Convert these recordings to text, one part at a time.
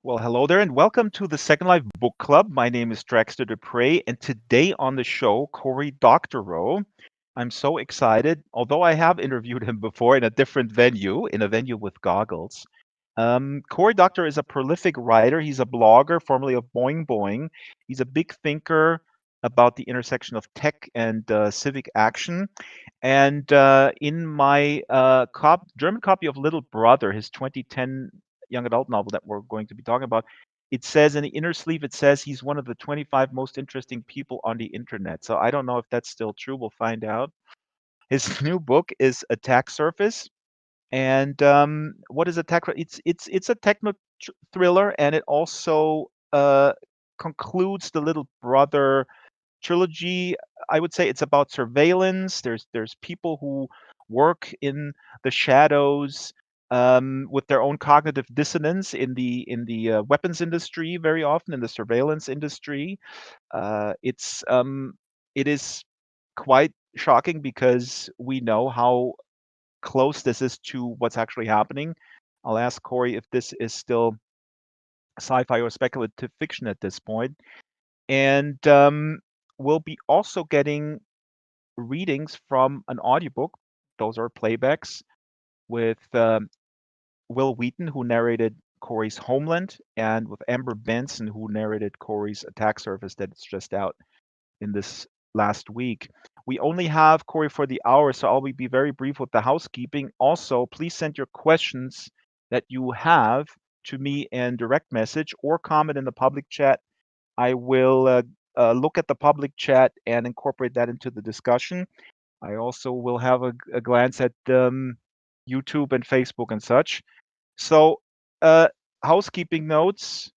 Well, hello there, and welcome to the Second Life Book Club. My name is Draxtor, and today on the show, Cory Doctorow. I'm so excited, although I have interviewed him before in a different venue, in a venue with goggles. Cory Doctorow is a prolific writer. He's a blogger, formerly of Boing Boing. He's a big thinker about the intersection of tech and civic action. And in my German copy of Little Brother, his 2010 young adult novel that we're going to be talking about, it says in the inner sleeve, it says he's one of the 25 most interesting people on the internet. So I don't know if that's still true. We'll find out. His new book is Attack Surface. And what is Attack? It's a techno thriller, and it also concludes the Little Brother trilogy. I would say it's about surveillance. There's people who work in the shadows with their own cognitive dissonance in the weapons industry, very often in the surveillance industry. It is quite shocking because we know how close this is to what's actually happening. I'll ask Cory if this is still sci-fi or speculative fiction at this point. And we'll be also getting readings from an audiobook. Those are playbacks with Will Wheaton, who narrated Cory's Homeland, and with Amber Benson, who narrated Cory's Attack Surface that's just out in this last week. We only have Cory for the hour, so I'll be very brief with the housekeeping. Also, please send your questions that you have to me in direct message or comment in the public chat. I will look at the public chat and incorporate that into the discussion. I also will have a glance at YouTube and Facebook and such. So, uh, housekeeping notes.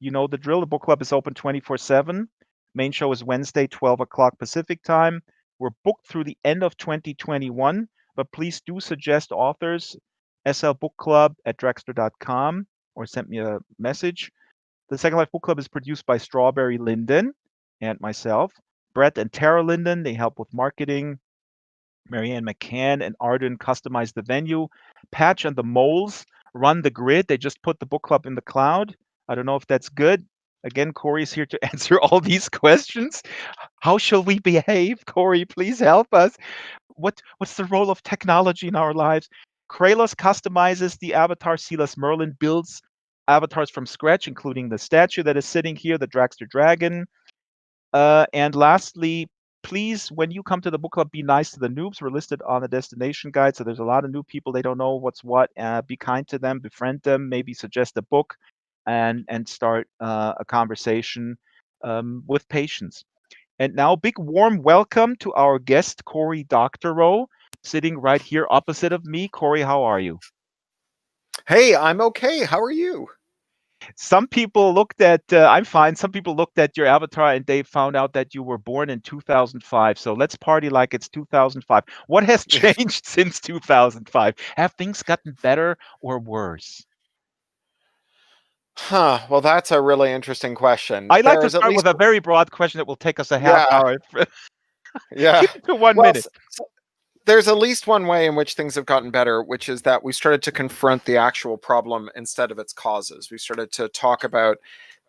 You know the drill. The book club is open 24/7. Main show is Wednesday, 12 o'clock Pacific time. We're booked through the end of 2021, but please do suggest authors, slbookclub@draxtor.com, or send me a message. The Second Life Book Club is produced by Strawberry Linden and myself. Brett and Tara Linden, they help with marketing. Marianne McCann and Arden customize the venue. Patch and the Moles run the grid. They just put the book club in the cloud. I don't know if that's good. Again, Cory is here to answer all these questions. How shall we behave? Cory, please help us. What's the role of technology in our lives? Kralos customizes the avatar. Silas Merlin builds avatars from scratch, including the statue that is sitting here, the Draxtor Dragon. And lastly, please, when you come to the book club, be nice to the noobs. We're listed on the destination guide, so there's a lot of new people. They don't know what's what. Be kind to them, befriend them, maybe suggest a book, and start a conversation with patience. And now, big warm welcome to our guest, Cory Doctorow, sitting right here opposite of me. Cory, how are you? Hey, I'm okay. How are you? Some people looked at, I'm fine. Some people looked at your avatar and they found out that you were born in 2005. So let's party like it's 2005. What has changed since 2005? Have things gotten better or worse? Well, that's a really interesting question. I'd like to There's at start with least, a very broad question that will take us a half yeah, hour. yeah. Keep it to one Well, minute. there's at least one way in which things have gotten better, which is that we started to confront the actual problem instead of its causes. We started to talk about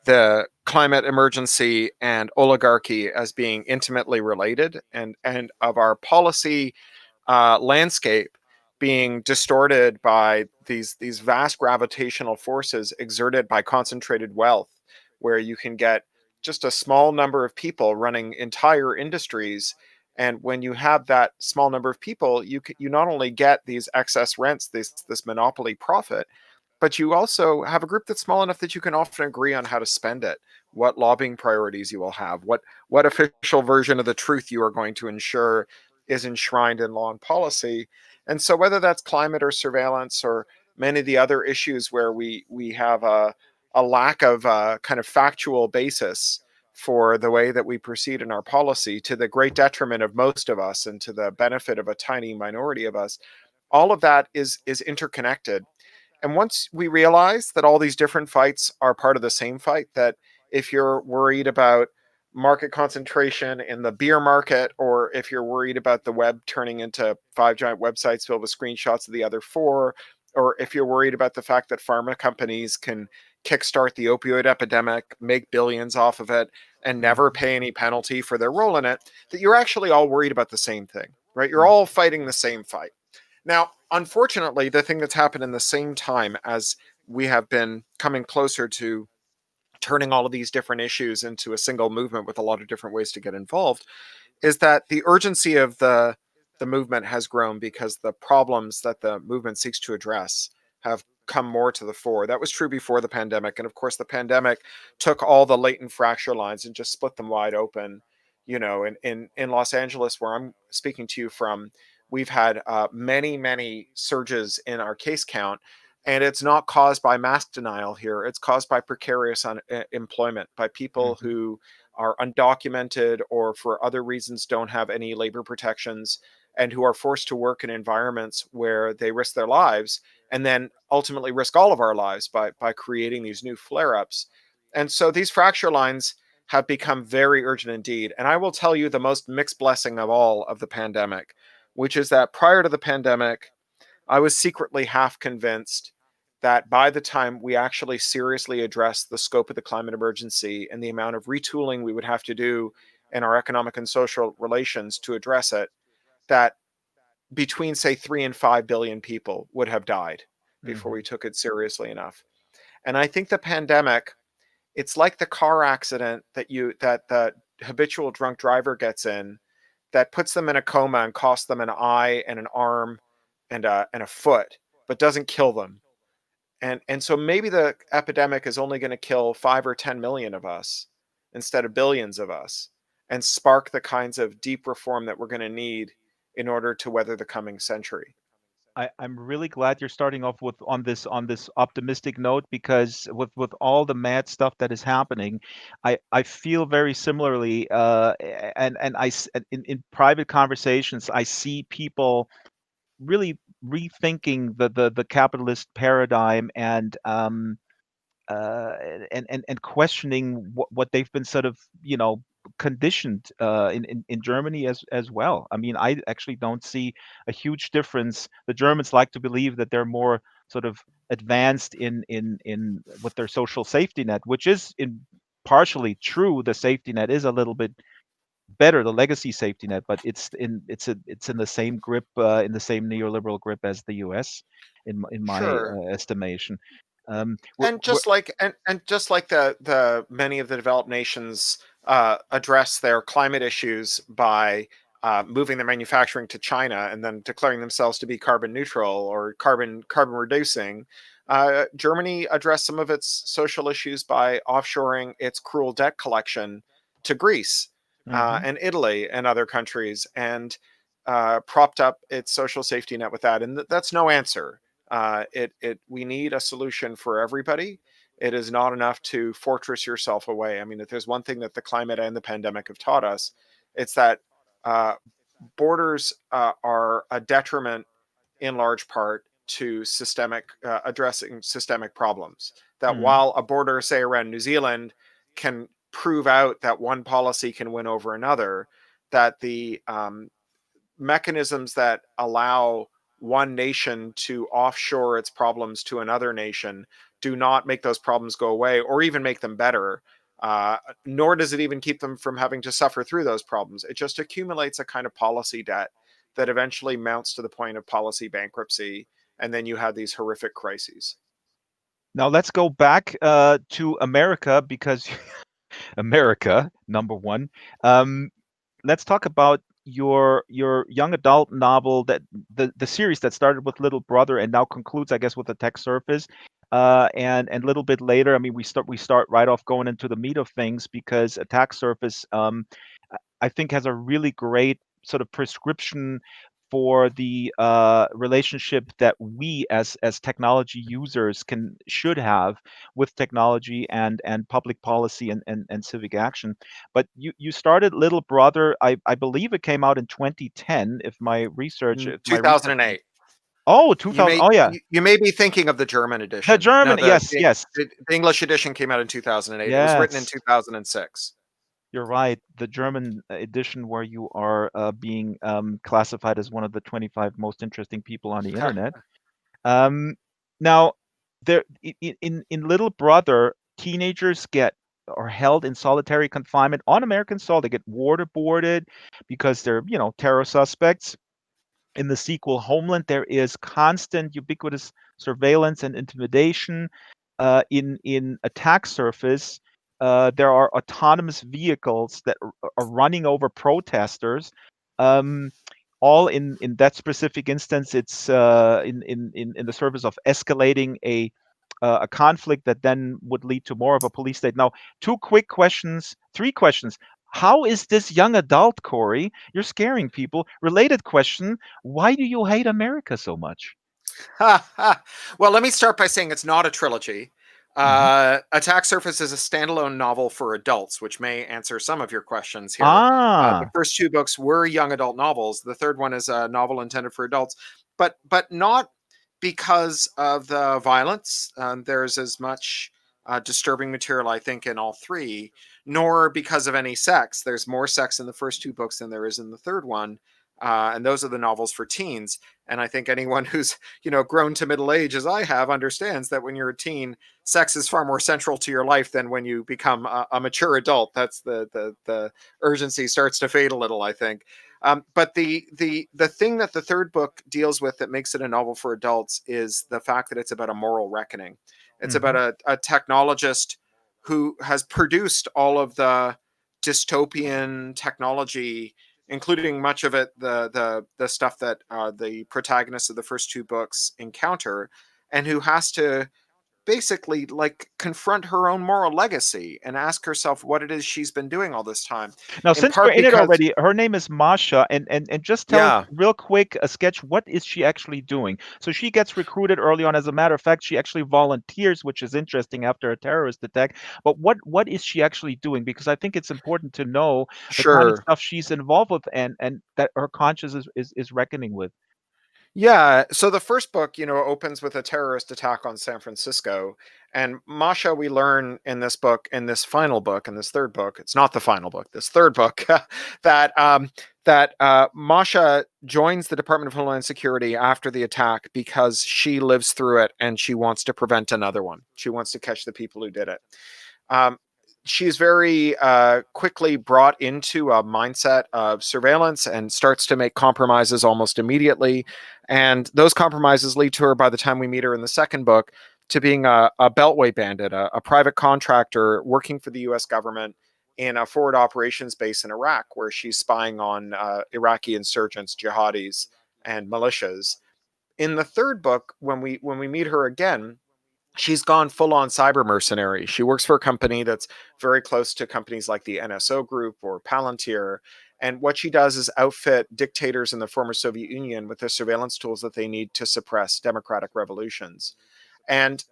the climate emergency and oligarchy as being intimately related, and of our policy landscape being distorted by these vast gravitational forces exerted by concentrated wealth, where you can get just a small number of people running entire industries. And when you have that small number of people, you not only get these excess rents, this monopoly profit, but you also have a group that's small enough that you can often agree on how to spend it, what lobbying priorities you will have, what official version of the truth you are going to ensure is enshrined in law and policy. And so whether that's climate or surveillance or many of the other issues where we have a lack of kind of factual basis for the way that we proceed in our policy, to the great detriment of most of us and to the benefit of a tiny minority of us, all of that is interconnected. And once we realize that all these different fights are part of the same fight, that if you're worried about market concentration in the beer market, or if you're worried about the web turning into 5 giant websites filled with screenshots of the other 4, or if you're worried about the fact that pharma companies can kickstart the opioid epidemic, make billions off of it, and never Mhm. pay any penalty for their role in it, that you're actually all worried about the same thing, right? You're Mhm. all fighting the same fight. Now, unfortunately, the thing that's happened in the same time as we have been coming closer to turning all of these different issues into a single movement with a lot of different ways to get involved is that the urgency of the movement has grown because the problems that the movement seeks to address have come more to the fore. That was true before the pandemic, and of course the pandemic took all the latent fracture lines and just split them wide open. You know, in Los Angeles, where I'm speaking to you from, we've had many surges in our case count, and it's not caused by mask denial here. It's caused by precarious employment, by people Mhm. who are undocumented or for other reasons don't have any labor protections, and who are forced to work in environments where they risk their lives and then ultimately risk all of our lives by creating these new flare-ups. And so these fracture lines have become very urgent indeed. And I will tell you the most mixed blessing of all of the pandemic, which is that prior to the pandemic, I was secretly half convinced that by the time we actually seriously address the scope of the climate emergency and the amount of retooling we would have to do in our economic and social relations to address it, that between, say, 3 and 5 billion people would have died before we Mhm. took it seriously enough. And I think the pandemic, it's like the car accident that the habitual drunk driver gets in, that puts them in a coma and costs them an eye and an arm and a foot, but doesn't kill them. And so maybe the epidemic is only going to kill 5 or 10 million of us instead of billions of us, and spark the kinds of deep reform that we're going to need in order to weather the coming century. I'm really glad you're starting off with on this optimistic note because with all the mad stuff that is happening, I feel very similarly. In private conversations, I see people really rethinking the capitalist paradigm uh, and questioning what they've been sort of conditioned in Germany as well. I mean, I actually don't see a huge difference. The Germans like to believe that they're more sort of advanced in with their social safety net, which is in partially true. The safety net is a little bit better, the legacy safety net, but it's in the same grip, in the same neoliberal grip as the U.S. In my Sure. estimation. And just like the many of the developed nations address their climate issues by moving their manufacturing to China and then declaring themselves to be carbon neutral or carbon reducing. Germany addressed some of its social issues by offshoring its cruel debt collection to Greece Mhm. and Italy and other countries, and propped up its social safety net with that. And that's no answer. We need a solution for everybody. It is not enough to fortress yourself away. I mean, if there's one thing that the climate and the pandemic have taught us, it's that uh, borders are a detriment in large part to systemic addressing systemic problems. That Mhm. while a border, say around New Zealand, can prove out that one policy can win over another, that the mechanisms that allow one nation to offshore its problems to another nation do not make those problems go away or even make them better. Nor does it even keep them from having to suffer through those problems. It just accumulates a kind of policy debt that eventually mounts to the point of policy bankruptcy. And then you have these horrific crises. Now let's go back to America because America, number one. Um, let's talk about your young adult novel that the series that started with Little Brother and now concludes, I guess, with the Tech Surface. And a little bit later, I mean, we start right off going into the meat of things because Attack Surface, I think, has a really great sort of prescription for the relationship that we as technology users should have with technology and public policy and civic action. But you started Little Brother. I believe it came out in 2010. If my research. 2008. Oh, You 2000. may Oh yeah, you may be thinking of the German the edition. No, German. Yes, yes, the English edition came out in 2008. It was written in yes. 2006. You're right. The German edition where you are being classified as one of the 25 most interesting people on the internet. Um, now, there in Little Brother, teenagers get are held in solitary confinement on American soil. They get waterboarded because they're, terror suspects. In the sequel Homeland, there is constant, ubiquitous surveillance and intimidation. In Attack Surface, there are autonomous vehicles that are running over protesters. Um, all in that specific instance, it's in the service of escalating a conflict that then would lead to more of a police state. Now, two quick questions, three questions. How is this young adult, Cory? You're scaring people. Related question: why do you hate America so much? Well, let me start by saying it's not a trilogy. Hmm. Attack Surface is a standalone novel for adults, which may answer some of your questions here. The Ah. first two books were young adult novels. The third one is a novel intended for adults, but not because of the violence. There's as much disturbing material, I think, in all three, nor because of any sex. There's more sex in the first two books than there is in the third one. And those are the novels for teens. And I think anyone who's grown to middle age as I have understands that when you're a teen, sex is far more central to your life than when you become a mature adult. That's the urgency starts to fade a little, I think. But the thing that the third book deals with that makes it a novel for adults is the fact that it's about a moral reckoning. It's about Hmm. a technologist who has produced all of the dystopian technology, including much of it the stuff that the protagonists of the first two books encounter, and who has to basically like confront her own moral legacy and ask herself what it is she's been doing all this time. Now, In since we're part in it because, already, her name is Masha, and just tell us yeah, real quick a sketch. What is she actually doing? So she gets recruited early on. As a matter of fact, she actually volunteers, which is interesting after a terrorist attack. But what is she actually doing? Because I think it's important to know the kind of sure. stuff she's involved with, and that her conscience is reckoning with. Yeah, so the first book, opens with a terrorist attack on San Francisco. And Masha, we learn in this book, in this final book, in this third book, it's not the final book, this third book, that Masha joins the Department of Homeland Security after the attack because she lives through it and she wants to prevent another one. She wants to catch the people who did it. Um, she's very quickly brought into a mindset of surveillance and starts to make compromises almost immediately. And those compromises lead to her, by the time we meet her in the second book, to being a Beltway bandit, a private contractor working for the US government in a forward operations base in Iraq, where she's spying on Iraqi insurgents, jihadis, and militias. In the third book, when we meet her again, she's gone full on cyber mercenary. She works for a company that's very close to companies like the NSO Group or Palantir. And what she does is outfit dictators in the former Soviet Union with the surveillance tools that they need to suppress democratic revolutions. And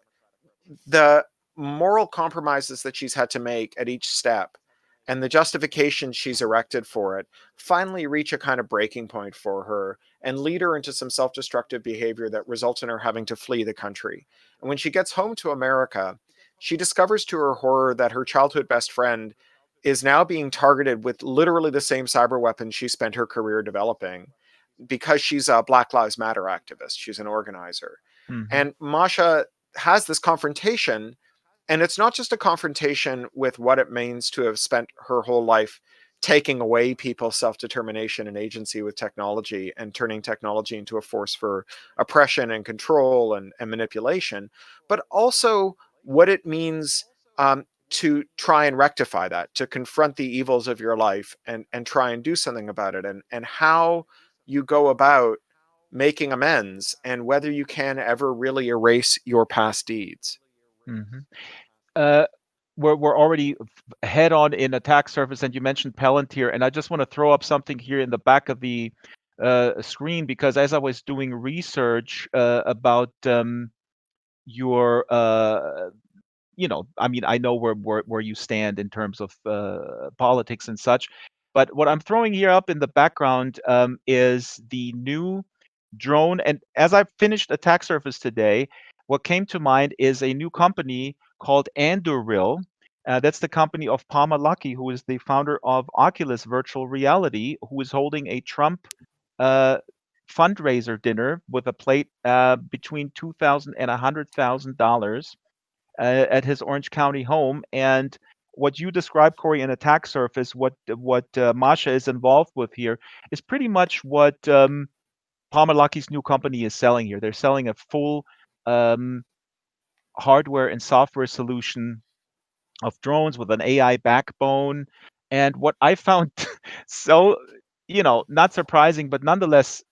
the moral compromises that she's had to make at each step and the justification she's erected for it finally reach a kind of breaking point for her and lead her into some self-destructive behavior that results in her having to flee the country. And when she gets home to America, she discovers to her horror that her childhood best friend is now being targeted with literally the same cyber weapons she spent her career developing, because she's a Black Lives Matter activist. She's an organizer. Hmm. And Masha has this confrontation, and it's not just a confrontation with what it means to have spent her whole life taking away people's self-determination and agency with technology and turning technology into a force for oppression and control and manipulation, but also what it means to try and rectify that, to confront the evils of your life and try and do something about it, and how you go about making amends and whether you can ever really erase your past deeds. Hmm. Uh, we're already head on in Attack Surface, and you mentioned Palantir, and I just want to throw up something here in the back of the screen, because as I was doing research about your I mean, I know where you stand in terms of politics and such, but what I'm throwing here up in the background is the new drone. And as I finished Attack Surface today, what came to mind is a new company called Anduril. That's the company of Palmer Luckey, who is the founder of Oculus Virtual Reality, who is holding a Trump uh, fundraiser dinner with a plate between $2,000 and $100,000 at his Orange County home. And what you described, Cory, an attack surface, what Masha is involved with here, is pretty much what Palmer Luckey's new company is selling here. They're selling a full um, hardware and software solution of drones with an AI backbone. And what I found so, not surprising, but nonetheless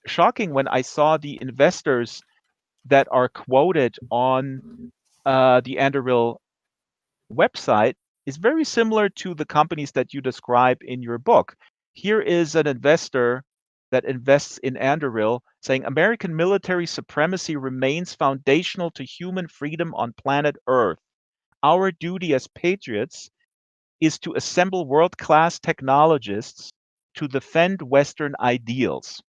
shocking when I saw the investors that are quoted on the Anduril website is very similar to the companies that you describe in your book. Here is an investor that invests in Anduril saying American military supremacy remains foundational to human freedom on planet Earth. Our duty as patriots is to assemble world-class technologists to defend Western ideals.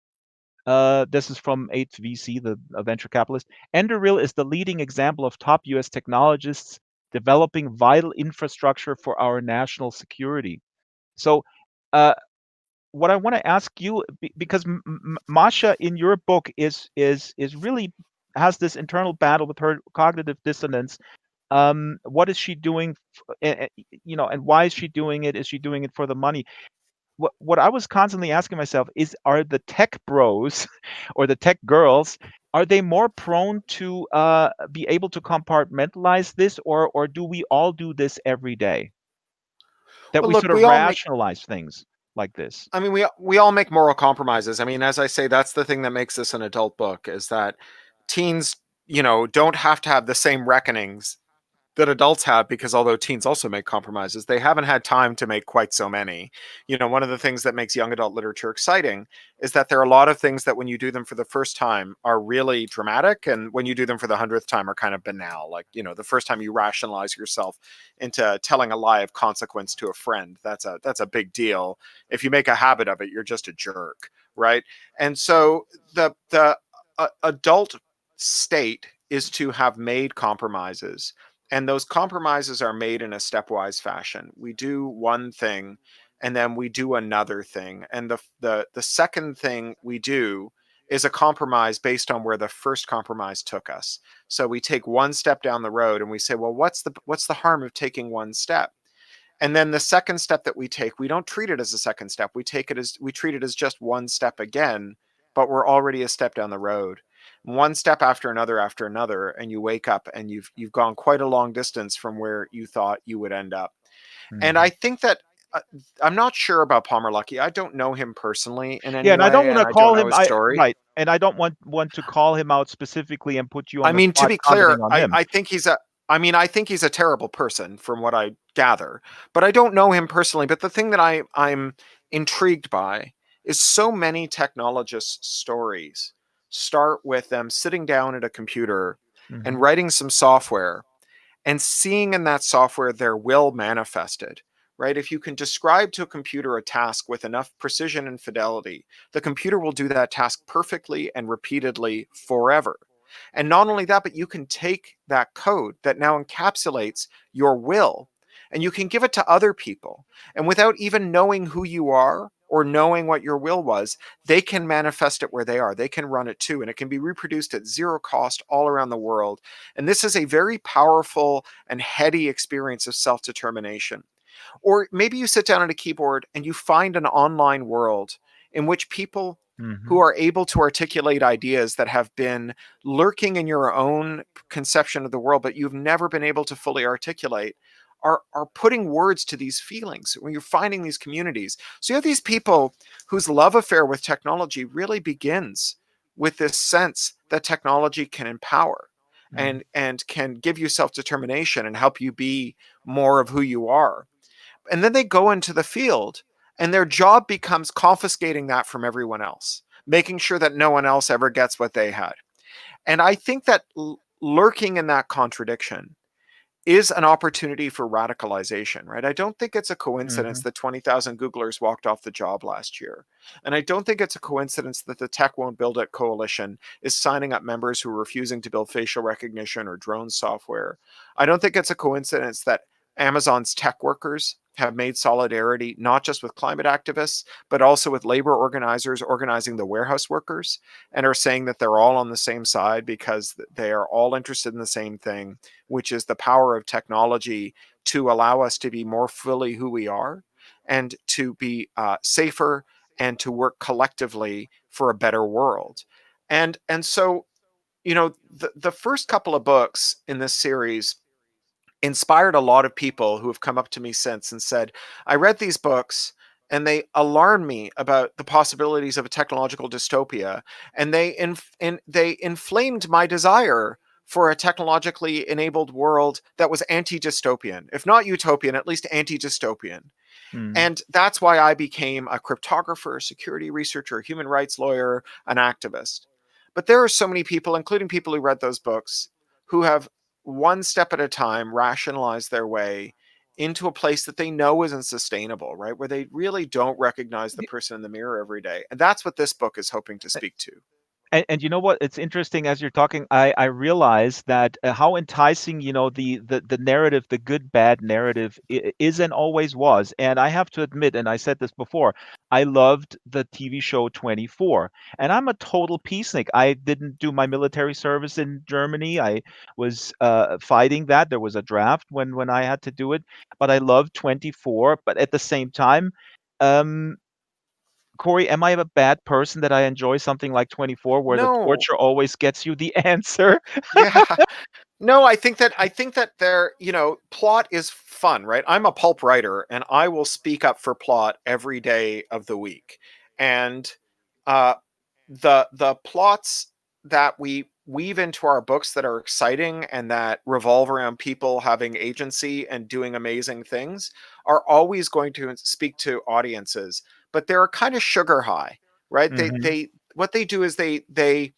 This is from 8th VC, the venture capitalist. Anduril is the leading example of top US technologists developing vital infrastructure for our national security. So, uh, what I want to ask you, because Masha in your book is really has this internal battle with her cognitive dissonance. What is she doing? And why is she doing it? Is she doing it for the money? What I was constantly asking myself is, are the tech bros or the tech girls, are they more prone to be able to compartmentalize this, or do we all do this every day? That Well, we look, sort of we all make rationalize things like this. I mean, we all make moral compromises. I mean, as I say, that's the thing that makes this an adult book, is that teens, don't have to have the same reckonings that adults have, because although teens also make compromises, they haven't had time to make quite so many. One of the things that makes young adult literature exciting is that there are a lot of things that when you do them for the first time are really dramatic, and when you do them for the 100th time are kind of banal. Like, the first time you rationalize yourself into telling a lie of consequence to a friend, that's a big deal. If you make a habit of it, you're just a jerk, right? And so the adult state is to have made compromises, and those compromises are made in a stepwise fashion. We do one thing, and then we do another thing, and the second thing we do is a compromise based on where the first compromise took us. So we take one step down the road and we say, well, what's the harm of taking one step? And then the second step that we take, we don't treat it as a second step. We treat it as just one step again, but we're already a step down the road. One step after another, and you wake up and you've gone quite a long distance from where you thought you would end up. And I think that I'm not sure about Palmer Luckey. I don't know him personally in Yeah, any and I don't way, want and to I don't call know him. his story. Right, and I don't want to call him out specifically and put you I on the mean, to spot be clear, commenting on I, him. I think he's a I think he's a terrible person from what I gather, but I don't know him personally. But the thing that I'm intrigued by is so many technologists' stories start with them sitting down at a computer and Hmm. writing some software and seeing in that software their will manifested, right? If you can describe to a computer a task with enough precision and fidelity, the computer will do that task perfectly and repeatedly forever. And not only that, but you can take that code that now encapsulates your will and you can give it to other people. And without even knowing who you are or knowing what your will was, they can manifest it where they are. They can run it too. And it can be reproduced at zero cost all around the world. And this is a very powerful and heady experience of self determination. Or maybe you sit down at a keyboard and you find an online world in which people Hmm. who are able to articulate ideas that have been lurking in your own conception of the world, but you've never been able to fully articulate, are putting words to these feelings when you're finding these communities. So you have these people whose love affair with technology really begins with this sense that technology can empower Hmm. and can give you self-determination and help you be more of who you are. And then they go into the field and their job becomes confiscating that from everyone else, making sure that no one else ever gets what they had. And I think that lurking in that contradiction is an opportunity for radicalization, right? I don't think it's a coincidence Hmm. that 20,000 Googlers walked off the job last year. And I don't think it's a coincidence that the Tech Won't Build It coalition is signing up members who are refusing to build facial recognition or drone software. I don't think it's a coincidence that Amazon's tech workers have made solidarity not just with climate activists, but also with labor organizers organizing the warehouse workers, and are saying that they're all on the same side because they are all interested in the same thing, which is the power of technology to allow us to be more fully who we are, and to be safer, and to work collectively for a better world. And so, the first couple of books in this series inspired a lot of people who have come up to me since and said, I read these books and they alarmed me about the possibilities of a technological dystopia, and they inflamed my desire for a technologically enabled world that was anti-dystopian, if not utopian, at least anti-dystopian. Mm. And that's why I became a cryptographer, a security researcher, a human rights lawyer, an activist. But there are so many people, including people who read those books, who have one step at a time rationalized their way into a place that they know isn't sustainable, right? Where they really don't recognize the person in the mirror every day. And that's what this book is hoping to speak to. And you know what? It's interesting as you're talking. I realize that how enticing, the narrative, the good bad narrative is and always was. And I have to admit, and I said this before, I loved the TV show 24. And I'm a total peacenik. I didn't do my military service in Germany. I was fighting that. There was a draft when I had to do it. But I loved 24. But at the same time, um, Corey, am I a bad person that I enjoy something like 24 where the No. torture always gets you the answer? Yeah. No, I think that their, plot is fun, right? I'm a pulp writer and I will speak up for plot every day of the week. And uh the plots that we weave into our books that are exciting and that revolve around people having agency and doing amazing things are always going to speak to audiences, but they're kind of sugar high, right? They Mhm. they what they do is they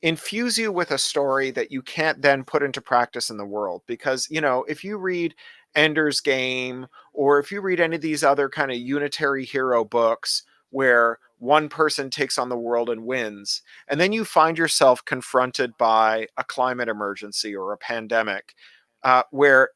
infuse you with a story that you can't then put into practice in the world. Because, if you read Ender's Game, or if you read any of these other kind of unitary hero books where one person takes on the world and wins, and then you find yourself confronted by a climate emergency or a pandemic, where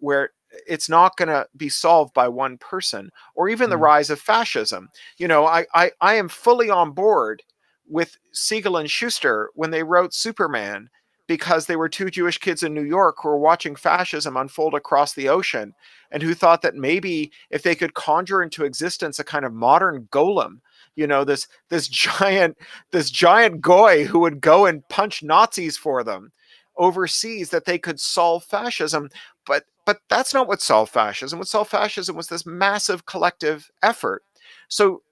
it's not going to be solved by one person, or even the Mm. rise of fascism. I am fully on board with Siegel and Schuster when they wrote Superman, because they were two Jewish kids in New York who were watching fascism unfold across the ocean, and who thought that maybe if they could conjure into existence a kind of modern golem, this giant goy who would go and punch Nazis for them overseas, that they could solve fascism. But that's not what solved fascism. What solved fascism was this massive collective effort. So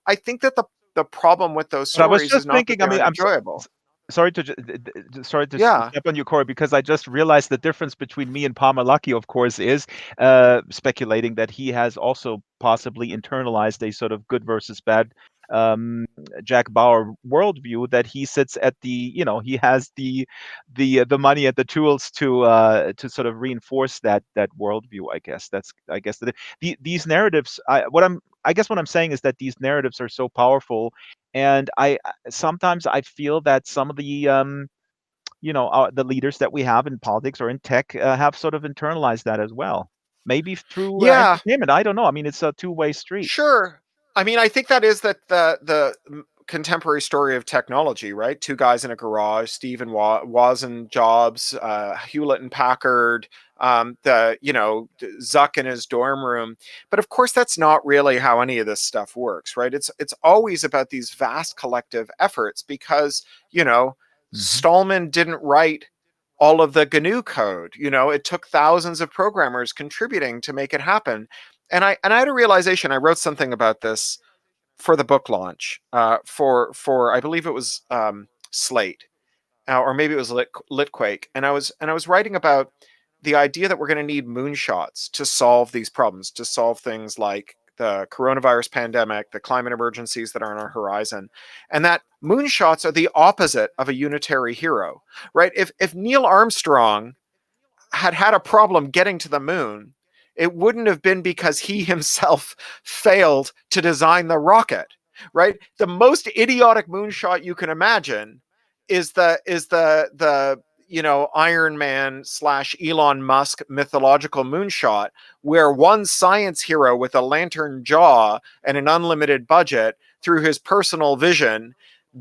I think that the problem with those But I was stories is just not that thinking, I they're mean, unenjoyable. sorry to sorry to Yeah. step on you, Corey, because I just realized the difference between me and Palmer Luckey, of course, is speculating that he has also possibly internalized a sort of good versus bad um, Jack Bauer worldview. That he sits at he has the money and the tools to sort of reinforce that worldview. I guess these narratives. I guess what I'm saying is that these narratives are so powerful, and I sometimes I feel that some of the leaders that we have in politics or in tech have sort of internalized that as well. Maybe through Yeah. entertainment. I don't know. I mean, it's a two-way street. Sure. I mean, I think that is that the contemporary story of technology, right? Two guys in a garage, Steve and Woz and Jobs, Hewlett and Packard, Zuck in his dorm room. But of course, that's not really how any of this stuff works, right? It's always about these vast collective efforts, because Hmm. Stallman didn't write all of the GNU code. It took thousands of programmers contributing to make it happen. And I had a realization. I wrote something about this for the book launch, for I believe it was Slate, or maybe it was Litquake, and I was writing about the idea that we're going to need moonshots to solve these problems, to solve things like the coronavirus pandemic, the climate emergencies that are on our horizon, and that moonshots are the opposite of a unitary hero, right? If Neil Armstrong had a problem getting to the moon, it wouldn't have been because he himself failed to design the rocket, right? The most idiotic moonshot you can imagine is the Iron Man / Elon Musk mythological moonshot, where one science hero with a lantern jaw and an unlimited budget, through his personal vision,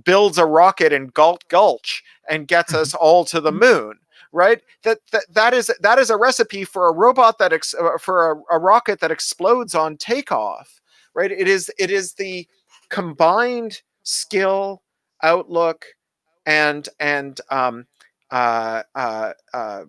builds a rocket in Galt Gulch and gets us all to the moon. Right? That is a recipe for a robot for a rocket that explodes on takeoff. Right? It is the combined skill, outlook, and uh, uh, uh,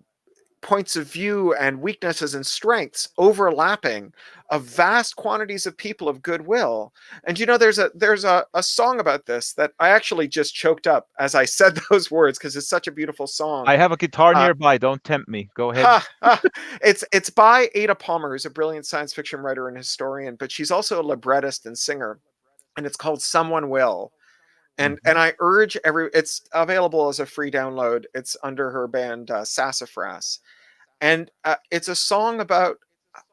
points of view and weaknesses and strengths overlapping of vast quantities of people of goodwill. And there's a song about this that I actually just choked up as I said those words, because it's such a beautiful song. I have a guitar uh, nearby. Don't tempt me. Go ahead. ha, ha. It's by Ada Palmer, who's a brilliant science fiction writer and historian, but she's also a librettist and singer, and it's called Someone Will. And Mhm. I urge it's available as a free download. It's under her band Sassafras, and it's a song about,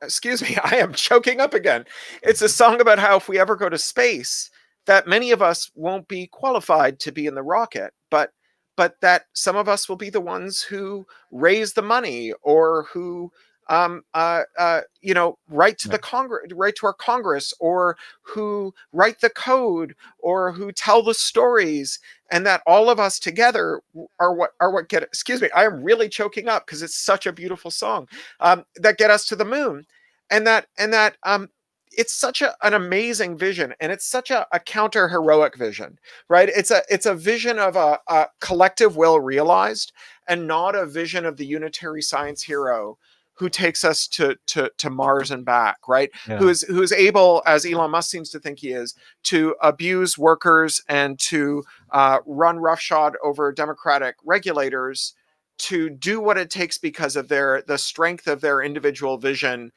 excuse me, I am choking up again. It's a song about how if we ever go to space, that many of us won't be qualified to be in the rocket, but that some of us will be the ones who raise the money, or who write to Yeah. the Congress, write to our Congress, or who write the code, or who tell the stories, and that all of us together are what get, excuse me, I am really choking up because it's such a beautiful song, that get us to the moon. And that it's such an amazing vision, and it's such a counter heroic vision. Right? It's a vision of a collective will realized, and not a vision of the unitary science hero who takes us to Mars and back. Right? who Yeah. is who is able, as Elon Musk seems to think he is, to abuse workers and to run roughshod over democratic regulators, to do what it takes because of the strength of their individual vision,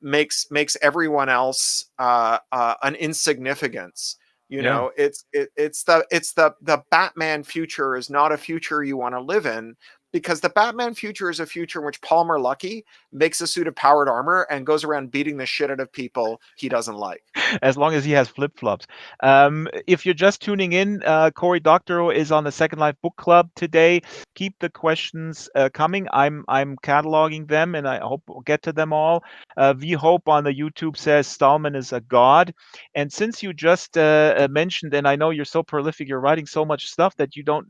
makes everyone else an insignificance. Yeah. It's the Batman future is not a future you want to live in, because the Batman future is a future in which Palmer Luckey makes a suit of powered armor and goes around beating the shit out of people he doesn't like. As long as he has flip flops. If you're just tuning in, Cory Doctorow is on the Second Life Book Club today. Keep the questions coming. I'm cataloging them, and I hope we'll get to them all. V Hope on the YouTube says Stallman is a god. And since you just mentioned, and I know you're so prolific, you're writing so much stuff that you don't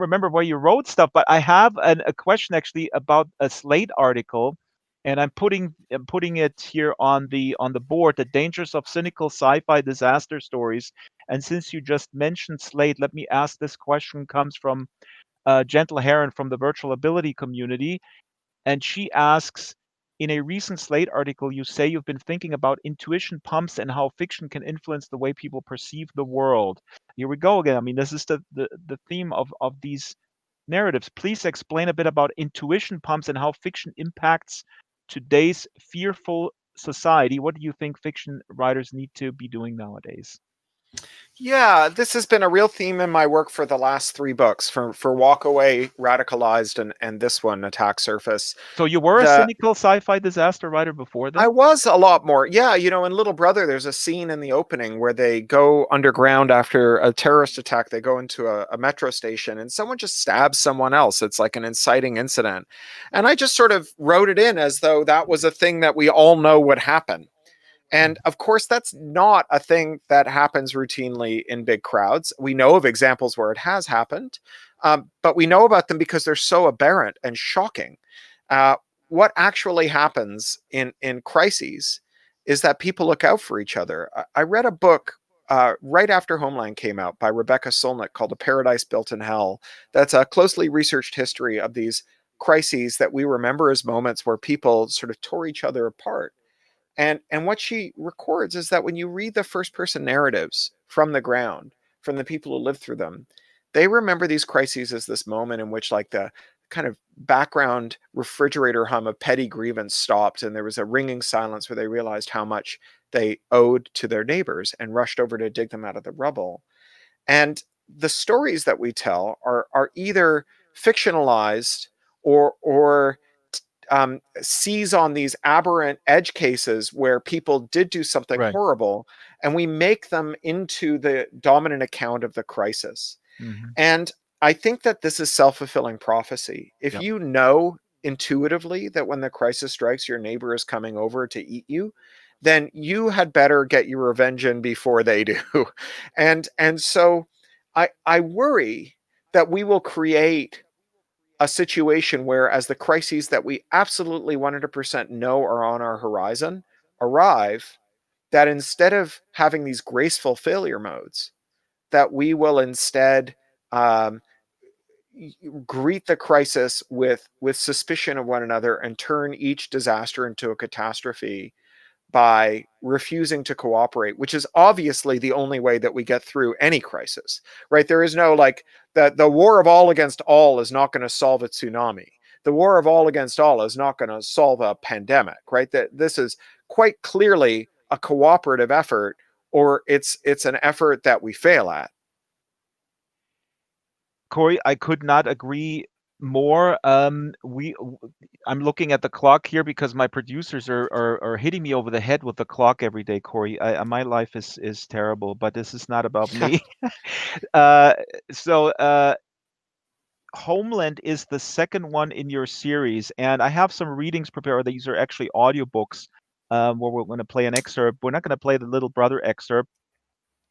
remember where you wrote stuff. But I have a question actually about a Slate article, and I'm putting it here on the board, the dangers of cynical sci-fi disaster stories. And since you just mentioned Slate, let me ask this question. Comes from Gentle Heron from the virtual ability community, and she asks, in a recent Slate article, you say you've been thinking about intuition pumps and how fiction can influence the way people perceive the world. Here we go again. I mean, this is the theme of these narratives. Please explain a bit about intuition pumps and how fiction impacts today's fearful society. What do you think fiction writers need to be doing nowadays? Yeah, this has been a real theme in my work for the last three books, for Walk Away, Radicalized, and this one, Attack Surface. So you were a The cynical sci-fi disaster writer before I then? was a lot more. Yeah, in Little Brother, there's a scene in the opening where they go underground after a terrorist attack. They go into a metro station and someone just stabs someone else. It's like an inciting incident. And I just sort of wrote it in as though that was a thing that we all know would happen. And of course, that's not a thing that happens routinely in big crowds. We know of examples where it has happened, but we know about them because they're so aberrant and shocking. Uh, what actually happens in crises is that people look out for each other. I read a book right after Homeland came out by Rebecca Solnit called A Paradise Built in Hell. That's a closely researched history of these crises that we remember as moments where people sort of tore each other apart. And what she records is that when you read the first person narratives from the ground, from the people who lived through them, they remember these crises as this moment in which, like, the kind of background refrigerator hum of petty grievance stopped, and there was a ringing silence where they realized how much they owed to their neighbors and rushed over to dig them out of the rubble. And the stories that we tell are either fictionalized, or seize on these aberrant edge cases where people did do something Right. horrible, and we make them into the dominant account of the crisis. Hmm. And I think that this is self-fulfilling prophecy. If Yep. you know intuitively that when the crisis strikes, your neighbor is coming over to eat you, then you had better get your revenge in before they do. And so I worry that we will create a situation where, as the crises that we absolutely 100% know are on our horizon arrive, that instead of having these graceful failure modes, that we will instead um, greet the crisis with suspicion of one another and turn each disaster into a catastrophe by refusing to cooperate, which is obviously the only way that we get through any crisis, right? There is no like the war of all against all is not going to solve a tsunami. The war of all against all is not going to solve a pandemic, right? That this is quite clearly a cooperative effort, or it's an effort that we fail at. Cory, I could not agree more. I'm looking at the clock here because my producers are hitting me over the head with the clock every day, Cory. My life is terrible, but this is not about me. Uh, so Homeland is the second one in your series, and I have some readings prepared. These are actually audiobooks, where we're going to play an excerpt. We're not going to play the little brother excerpt.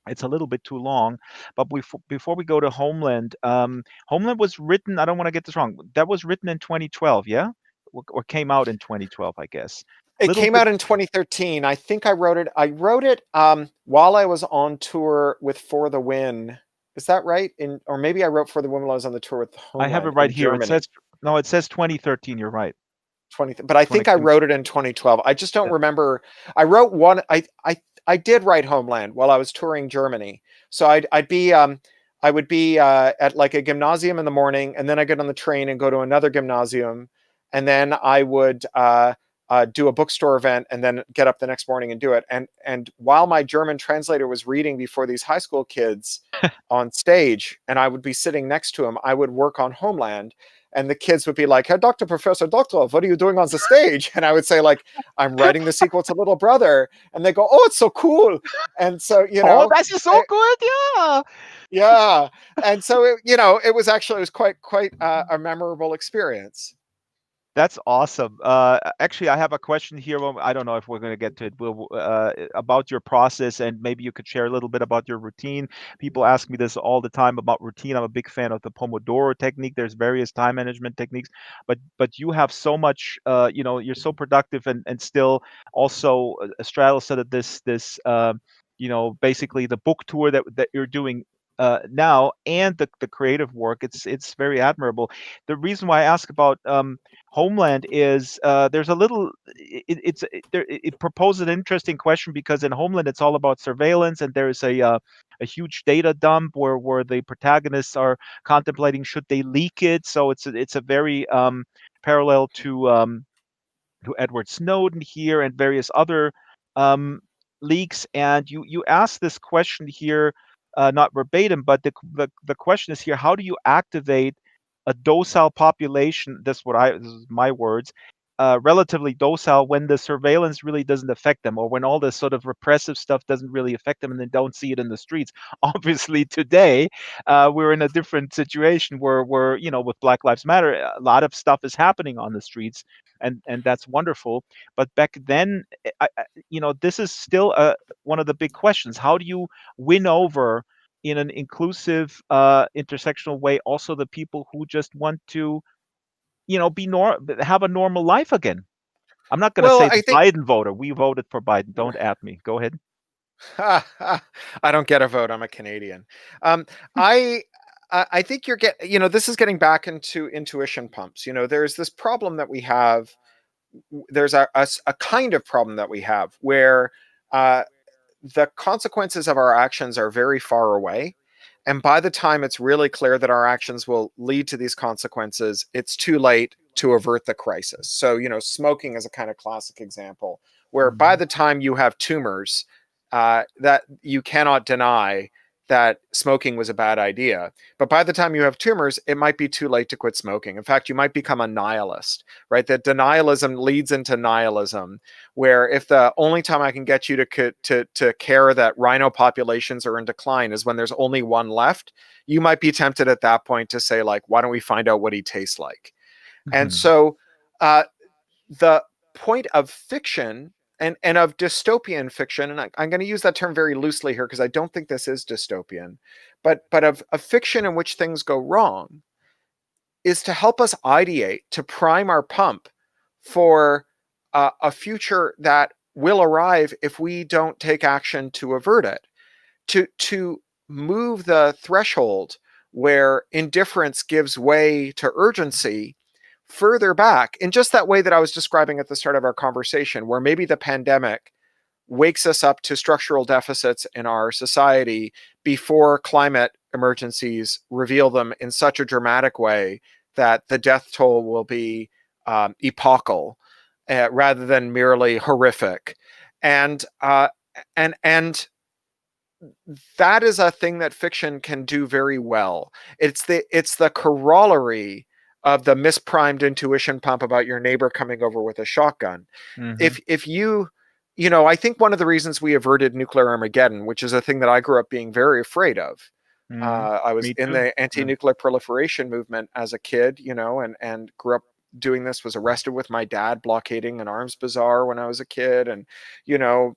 It's a little bit too long, but before we go to Homeland, Homeland was written. I don't want to get this wrong. That was written in 2012, yeah, or came out in 2012, I guess. It Little came bit. out in 2013. I think I wrote it. I wrote it while I was on tour with For the Win. Is that right? Or maybe I wrote For the Win while I was on the tour with I have it Homeland right in here. It Germany. says no. It says 2013. You're right. 20, but I think I 22. wrote it in 2012. I just don't Yeah. remember. I wrote one. I did write Homeland while I was touring Germany. So I'd be I would be at like a gymnasium in the morning, and then I get on the train and go to another gymnasium, and then I would do a bookstore event, and then get up the next morning and do it. And while my German translator was reading before these high school kids on stage, and I would be sitting next to him, I would work on Homeland, and the kids would be like, "Hey, Dr. Professor Doctorov, what are you doing on the stage?" And I would say, like, "I'm writing the sequel to Little Brother." And they go, "Oh, it's so cool." And so, Oh, that's just so good. Yeah. yeah. And so, it was actually, it was quite a memorable experience. That's awesome. Actually, I have a question here. Well, I don't know if we're going to get to it. About your process, and maybe you could share a little bit about your routine. People ask me this all the time about routine. I'm a big fan of the Pomodoro technique. There's various time management techniques, but you have so much. You're so productive, and still also, Straddle said that basically the book tour that you're doing now, and the creative work. It's very admirable. The reason why I ask about Homeland is, there's a little it proposes an interesting question, because in Homeland it's all about surveillance, and there is a huge data dump where the protagonists are contemplating should they leak it. So it's a very parallel to Edward Snowden here and various other um, leaks. And you ask this question here, not verbatim, but the question is here: how do you activate a docile population? This is my words. Relatively docile when the surveillance really doesn't affect them, or when all this sort of repressive stuff doesn't really affect them, and they don't see it in the streets. Obviously, today we're in a different situation where with Black Lives Matter, a lot of stuff is happening on the streets, and that's wonderful. But back then, this is still one of the big questions: how do you win over in an inclusive, intersectional way also the people who just want to have a normal life again? I'm not going to Well, say the I think Biden voter. We voted for Biden. Don't at me. Go ahead. I don't get a vote. I'm a Canadian. Um, I I think this is getting back into intuition pumps. There's this problem that we have. There's a kind of problem that we have where uh, the consequences of our actions are very far away. And by the time it's really clear that our actions will lead to these consequences, it's too late to avert the crisis. So, smoking is a kind of classic example where by Mhm. the time you have tumors that you cannot deny, that smoking was a bad idea. But by the time you have tumors, it might be too late to quit smoking. In fact, you might become a nihilist, right? That denialism leads into nihilism, where if the only time I can get you to care that rhino populations are in decline is when there's only one left, you might be tempted at that point to say, like, why don't we find out what he tastes like? And Mhm. so uh, the point of fiction and of dystopian fiction, and I'm going to use that term very loosely here because I don't think this is dystopian, but of fiction in which things go wrong, is to help us ideate, to prime our pump for a future that will arrive if we don't take action to avert it, to move the threshold where indifference gives way to urgency further back in just that way that I was describing at the start of our conversation, where maybe the pandemic wakes us up to structural deficits in our society before climate emergencies reveal them in such a dramatic way that the death toll will be epochal rather than merely horrific. And and that is a thing that fiction can do very well. It's the corollary of the misprimed intuition pump about your neighbor coming over with a shotgun. Mhm. If I think one of the reasons we averted nuclear Armageddon, which is a thing that I grew up being very afraid of. Mhm. I was Me in too. the Yeah. anti-nuclear proliferation movement as a kid, and grew up doing this. Was arrested with my dad blockading an arms bazaar when I was a kid, and you know,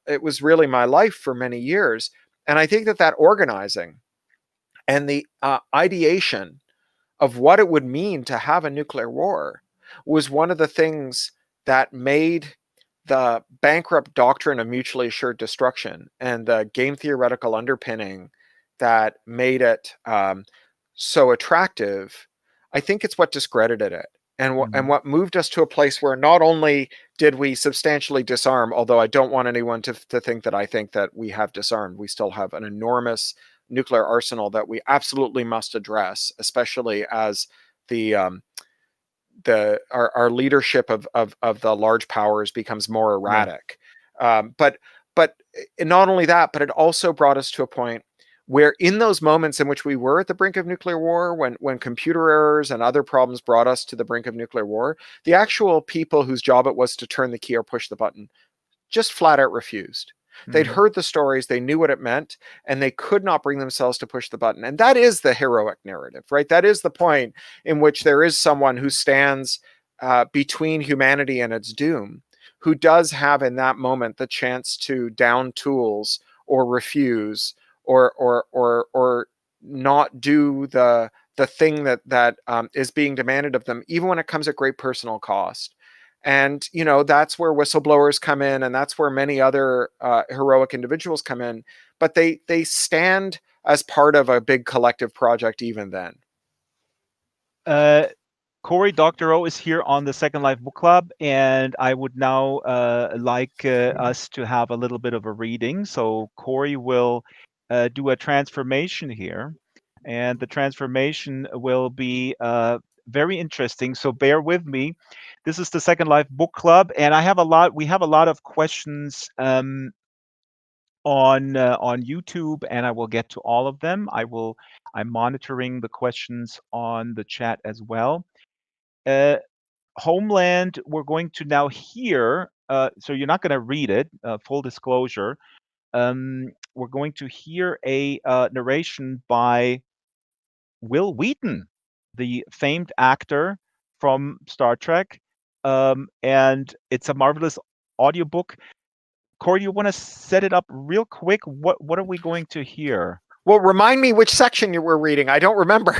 it was really my life for many years. And I think that organizing and the ideation of what it would mean to have a nuclear war was one of the things that made the bankrupt doctrine of mutually assured destruction and the game theoretical underpinning that made it so attractive. I think it's what discredited it, and Mhm. what moved us to a place where not only did we substantially disarm, although I don't want anyone to think that I think that we have disarmed. We still have an enormous nuclear arsenal that we absolutely must address, especially as the our leadership of the large powers becomes more Yeah. erratic. But not only that, but it also brought us to a point where, in those moments in which we were at the brink of nuclear war, when computer errors and other problems brought us to the brink of nuclear war, the actual people whose job it was to turn the key or push the button just flat out refused. They'd Mhm. heard the stories, they knew what it meant, and they could not bring themselves to push the button. And that is the heroic narrative, right? That is the point in which there is someone who stands between humanity and its doom, who does have in that moment the chance to down tools or refuse or not do the thing that is being demanded of them, even when it comes at great personal cost. And that's where whistleblowers come in, and that's where many other heroic individuals come in, but they stand as part of a big collective project even then. Uh, Cory Doctorow is here on the Second Life Book Club, and I would now like us to have a little bit of a reading. So Cory will do a transformation here, and the transformation will be very interesting. So bear with me. This is the Second Life Book Club, and I have a lot. We have a lot of questions on YouTube, and I will get to all of them. I'm monitoring the questions on the chat as well. Uh, Homeland, we're going to now hear, so you're not going to read it, full disclosure. We're going to hear a narration by Will Wheaton, the famed actor from Star Trek. And it's a marvelous audiobook. Corey, you want to set it up real quick? What are we going to hear? Well, remind me which section you were reading. I don't remember.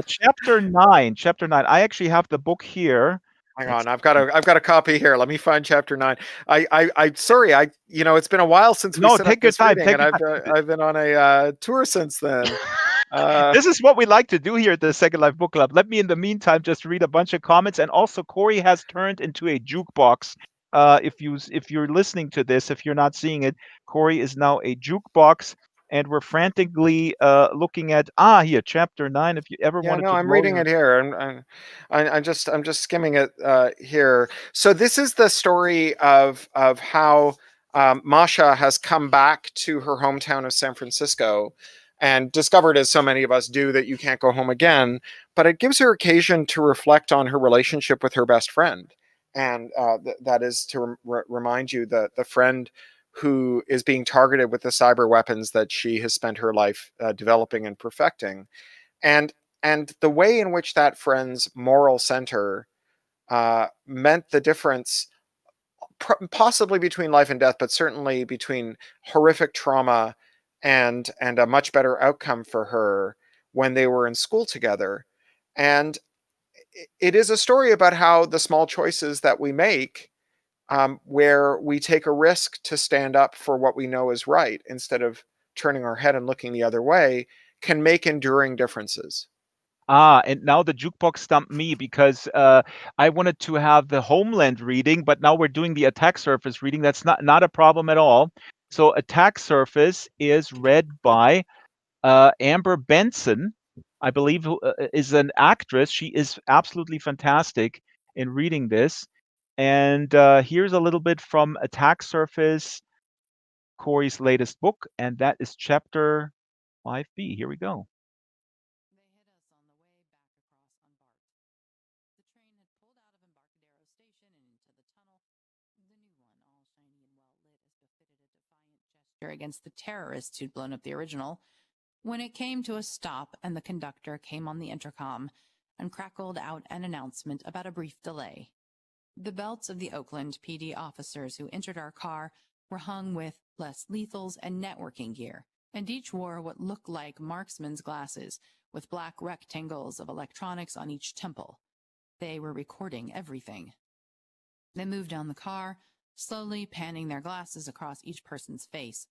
Chapter 9. Chapter 9. I actually have the book here. Hang Let's on, I've got a copy here. Let me find chapter 9. I sorry, it's been a while since we No, set up take your this time. reading, Take and your I've been on a tour since then. Uh, This is what we like to do here at the Second Life Book Club. Let me, in the meantime, just read a bunch of comments. And also, Corey has turned into a jukebox. If you're listening to this, if you're not seeing it, Corey is now a jukebox, and we're frantically looking at here, chapter 9. If you ever Yeah, wanted no, to I'm blow reading your it here. I'm just skimming it here. So this is the story of how Masha has come back to her hometown of San Francisco and discovered, as so many of us do, that you can't go home again. But it gives her occasion to reflect on her relationship with her best friend. And that is to remind you that the friend who is being targeted with the cyber weapons that she has spent her life developing and perfecting. And the way in which that friend's moral center meant the difference, possibly between life and death, but certainly between horrific trauma and a much better outcome for her when they were in school together. And it is a story about how the small choices that we make, where we take a risk to stand up for what we know is right instead of turning our head and looking the other way, can make enduring differences. And now the jukebox stumped me because I wanted to have the Homeland reading, but now we're doing the Attack Surface reading. That's not a problem at all. So Attack Surface is read by Amber Benson, I believe, who is an actress. She is absolutely fantastic in reading this. And here's a little bit from Attack Surface, Cory's latest book, and that is chapter 5B. Here we go. They hit us on the way back across Unbarked. The train had pulled out of Embarcadero Station and into the tunnel, the new one, all shiny and well lit as befitted a defiant gesture against the terrorists who'd blown up the original, when it came to a stop and the conductor came on the intercom and crackled out an announcement about a brief delay. The belts of the Oakland PD officers who entered our car were hung with less lethals and networking gear, and each wore what looked like marksman's glasses with black rectangles of electronics on each temple. They were recording everything. They moved down the car, slowly panning their glasses across each person's face.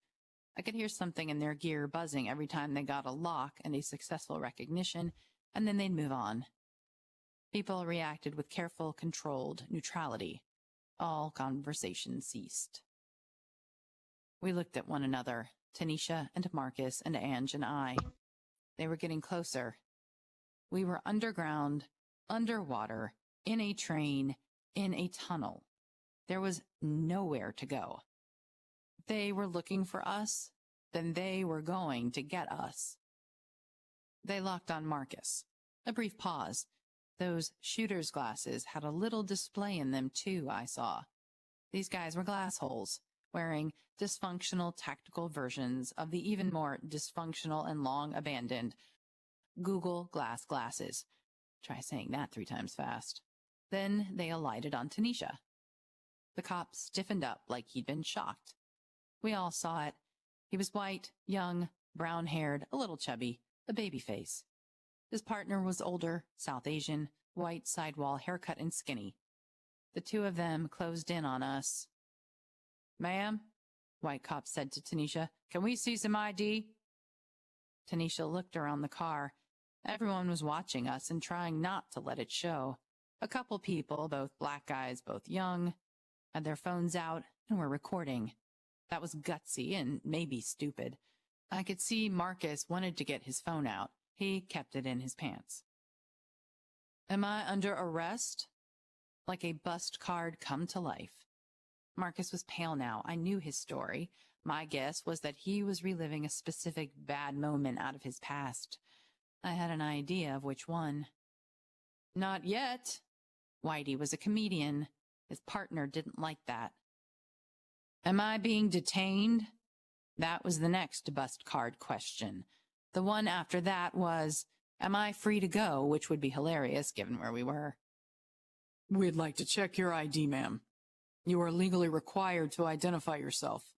I could hear something in their gear buzzing every time they got a lock and a successful recognition, and then they'd move on. People reacted with careful, controlled neutrality. All conversation ceased. We looked at one another, Tanisha and Marcus and Ange and I. They were getting closer. We were underground, underwater, in a train, in a tunnel. There was nowhere to go. They were looking for us, then they were going to get us. They locked on Marcus. A brief pause. Those shooter's glasses had a little display in them too, I saw. These guys were glass holes, wearing dysfunctional tactical versions of the even more dysfunctional and long abandoned Google Glass glasses. Try saying that 3 times fast. Then they alighted on Tanisha. The cop stiffened up like he'd been shocked. We all saw it. He was white, young, brown-haired, a little chubby, a baby face. His partner was older, South Asian, white sidewall haircut and skinny. The two of them closed in on us. "Ma'am," white cop said to Tanisha, "can we see some ID?" Tanisha looked around the car. Everyone was watching us and trying not to let it show. A couple people, both black guys, both young, had their phones out and were recording. That was gutsy and maybe stupid. I could see Marcus wanted to get his phone out. He kept it in his pants. "Am I under arrest?" Like a bust card come to life. Marcus was pale now. I knew his story. My guess was that he was reliving a specific bad moment out of his past. I had an idea of which one. "Not yet." Whitey was a comedian. His partner didn't like that. "Am I being detained?" That was the next bust card question. The one after that was, "Am I free to go?" which would be hilarious given where we were. "We'd like to check your ID, ma'am. You are legally required to identify yourself."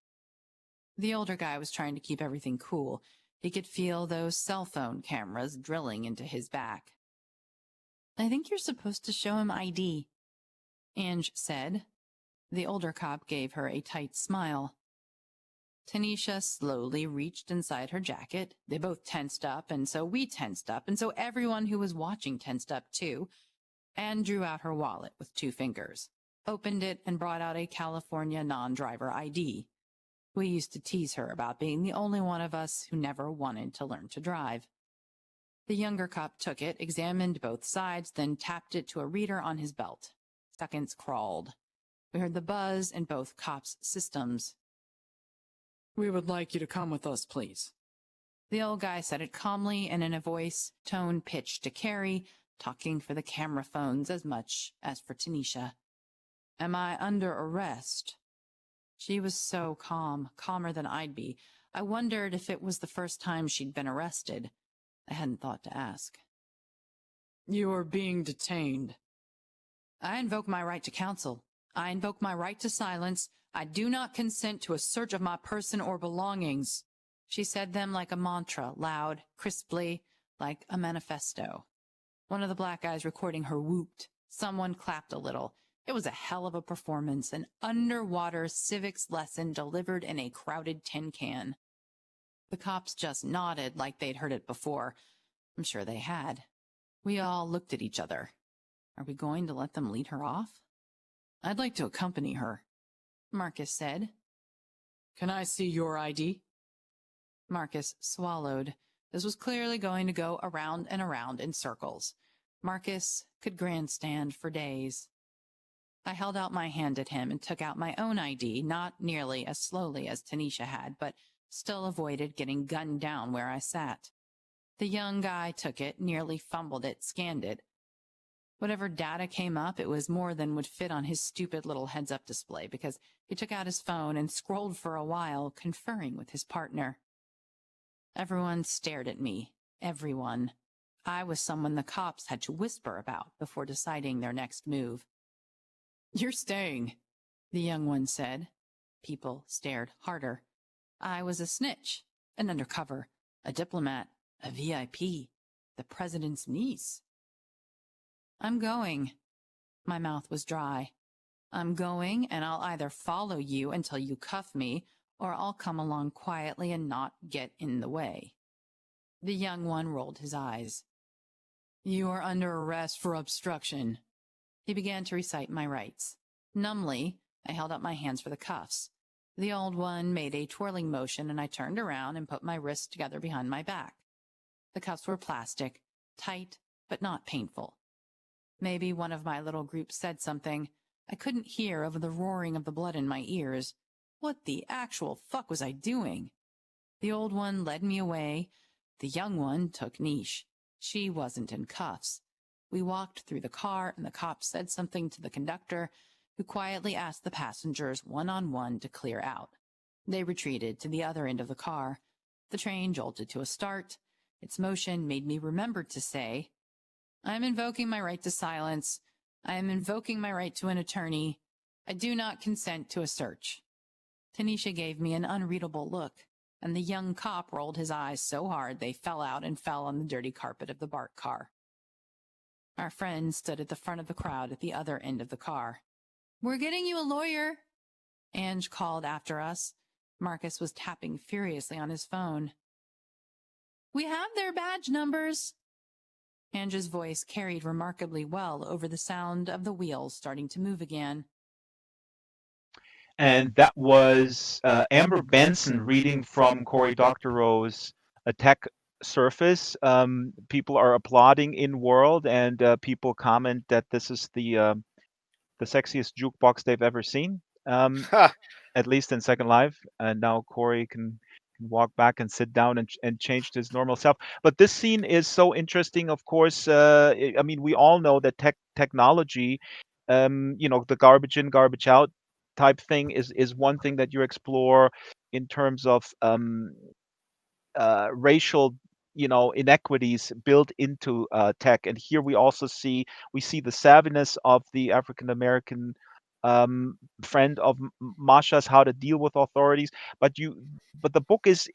The older guy was trying to keep everything cool. He could feel those cell phone cameras drilling into his back. "I think you're supposed to show him ID," Ange said. The older cop gave her a tight smile. Tanisha slowly reached inside her jacket. They both tensed up, and so we tensed up, and so everyone who was watching tensed up too, and drew out her wallet with 2 fingers, opened it, and brought out a California non-driver ID. We used to tease her about being the only one of us who never wanted to learn to drive. The younger cop took it, examined both sides, then tapped it to a reader on his belt. Seconds crawled. We heard the buzz in both cops' systems. We would like you to come with us, please. The old guy said it calmly and in a voice, tone pitched to Carrie, talking for the camera phones as much as for Tanisha. Am I under arrest? She was so calm, calmer than I'd be. I wondered if it was the first time she'd been arrested. I hadn't thought to ask. You are being detained. I invoke my right to counsel. I invoke my right to silence. I do not consent to a search of my person or belongings. She said them like a mantra, loud, crisply, like a manifesto. One of the black guys recording her whooped. Someone clapped a little. It was a hell of a performance, an underwater civics lesson delivered in a crowded tin can. The cops just nodded like they'd heard it before. I'm sure they had. We all looked at each other. Are we going to let them lead her off? I'd like to accompany her, Marcus said. Can I see your ID? Marcus swallowed. This was clearly going to go around and around in circles. Marcus could grandstand for days. I held out my hand at him and took out my own ID, not nearly as slowly as Tanisha had, but still avoided getting gunned down where I sat. The young guy took it, nearly fumbled it, scanned it. Whatever data came up, it was more than would fit on his stupid little heads-up display, because he took out his phone and scrolled for a while, conferring with his partner. Everyone stared at me. Everyone. I was someone the cops had to whisper about before deciding their next move. You're staying, the young one said. People stared harder. I was a snitch, an undercover, a diplomat, a VIP, the president's niece. I'm going. My mouth was dry. I'm going, and I'll either follow you until you cuff me, or I'll come along quietly and not get in the way. The young one rolled his eyes. You are under arrest for obstruction. He began to recite my rights. Numbly, I held up my hands for the cuffs. The old one made a twirling motion, and I turned around and put my wrists together behind my back. The cuffs were plastic, tight, but not painful. Maybe one of my little group said something. I couldn't hear over the roaring of the blood in my ears. What the actual fuck was I doing? The old one led me away. The young one took Niche. She wasn't in cuffs. We walked through the car, and the cop said something to the conductor, who quietly asked the passengers one-on-one to clear out. They retreated to the other end of the car. The train jolted to a start. Its motion made me remember to say, I am invoking my right to silence. I am invoking my right to an attorney. I do not consent to a search. Tanisha gave me an unreadable look, and the young cop rolled his eyes so hard they fell out and fell on the dirty carpet of the BART car. Our friend stood at the front of the crowd at the other end of the car. We're getting you a lawyer, Ange called after us. Marcus was tapping furiously on his phone. We have their badge numbers. Ange's voice carried remarkably well over the sound of the wheels starting to move again. And that was Amber Benson reading from Cory Doctorow's Tech Surface. People are applauding in world, and people comment that this is the sexiest jukebox they've ever seen, at least in Second Life. And now Cory can walk back and sit down and change to his normal self. But this scene is so interesting, of course. I mean, we all know that technology, the garbage in, garbage out type thing is one thing that you explore in terms of racial inequities built into tech. And here we also see the savviness of the African American friend of Masha's, how to deal with authorities. But the book is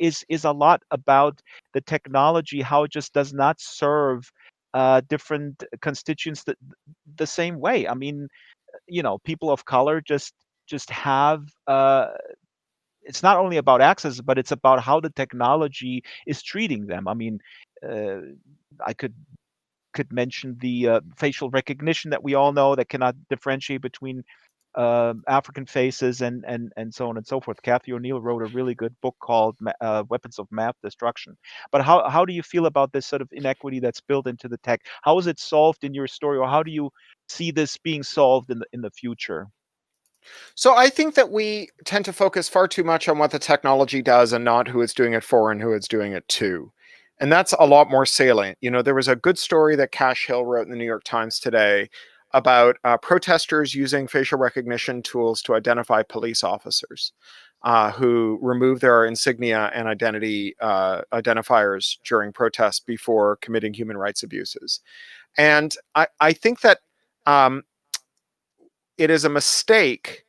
a lot about the technology, how it just does not serve different constituents the same way. I mean, people of color just have it's not only about access, but it's about how the technology is treating them. I mean, uh, I could mention the facial recognition that we all know that cannot differentiate between African faces and so on and so forth. Kathy O'Neill wrote a really good book called Weapons of Math Destruction. But how do you feel about this sort of inequity that's built into the tech? How is it solved in your story, or how do you see this being solved in the future? So I think that we tend to focus far too much on what the technology does and not who it's doing it for and who it's doing it to. And that's a lot more salient. There was a good story that Cash Hill wrote in the New York Times today about protesters using facial recognition tools to identify police officers who remove their insignia and identity identifiers during protests before committing human rights abuses. And I think that um, it is a mistake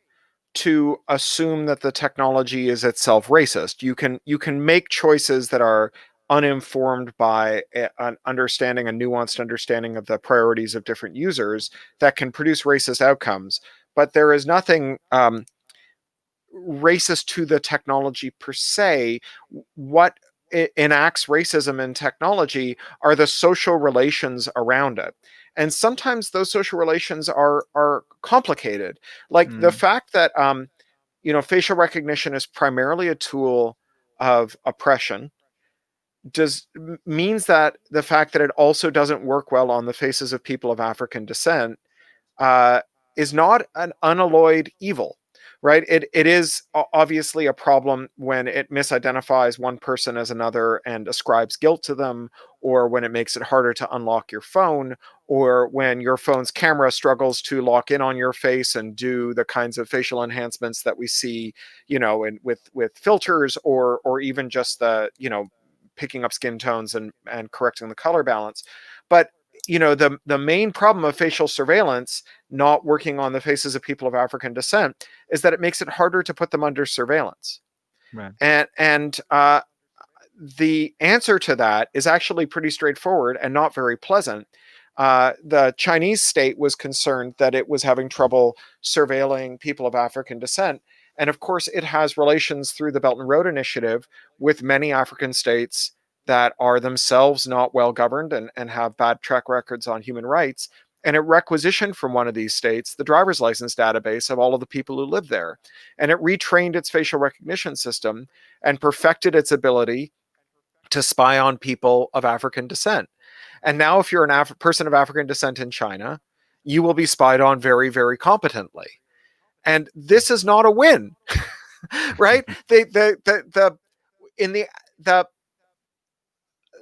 to assume that the technology is itself racist. You can make choices that are uninformed by an understanding, a nuanced understanding of the priorities of different users that can produce racist outcomes. But there is nothing racist to the technology per se. What enacts racism in technology are the social relations around it. And sometimes those social relations are complicated. Like the Mm, fact that facial recognition is primarily a tool of oppression means that the fact that it also doesn't work well on the faces of people of African descent uh, is not an unalloyed evil, right? It is obviously a problem when it misidentifies one person as another and ascribes guilt to them, or when it makes it harder to unlock your phone, or when your phone's camera struggles to lock in on your face and do the kinds of facial enhancements that we see, with filters, or even just the picking up skin tones and correcting the color balance. But the main problem of facial surveillance not working on the faces of people of African descent is that it makes it harder to put them under surveillance. right. And the answer to that is actually pretty straightforward and not very pleasant. The Chinese state was concerned that it was having trouble surveilling people of African descent. And of course, it has relations through the Belt and Road Initiative with many African states that are themselves not well governed and have bad track records on human rights. And it requisitioned from one of these states the driver's license database of all of the people who live there. And it retrained its facial recognition system and perfected its ability to spy on people of African descent. And now, if you're an person of African descent in China, you will be spied on very, very competently. And this is not a win, right? The in the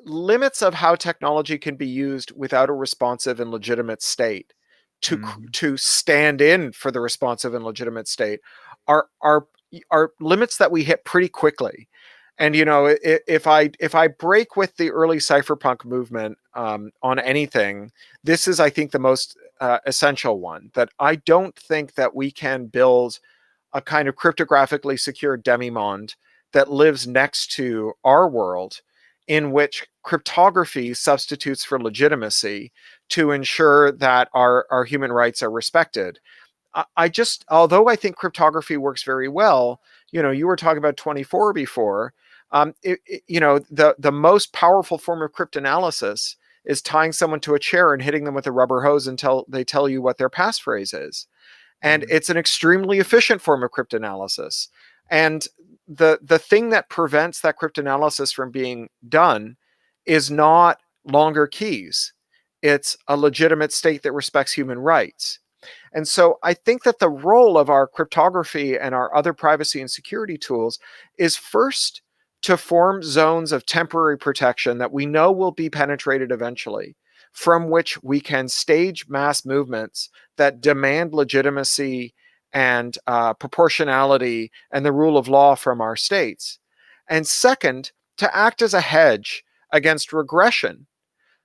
limits of how technology can be used without a responsive and legitimate state to Mhm. to stand in for the responsive and legitimate state are limits that we hit pretty quickly. And if I break with the early cypherpunk movement on anything, this is, I think, the most essential one. That I don't think that we can build a kind of cryptographically secure demimonde that lives next to our world, in which cryptography substitutes for legitimacy to ensure that our human rights are respected. I just, although I think cryptography works very well, you were talking about 24 before. The most powerful form of cryptanalysis is tying someone to a chair and hitting them with a rubber hose until they tell you what their passphrase is. And Mm, it's an extremely efficient form of cryptanalysis. And the thing that prevents that cryptanalysis from being done is not longer keys. It's a legitimate state that respects human rights. And so I think that the role of our cryptography and our other privacy and security tools is first to form zones of temporary protection that we know will be penetrated eventually, from which we can stage mass movements that demand legitimacy and proportionality and the rule of law from our states. And second, to act as a hedge against regression,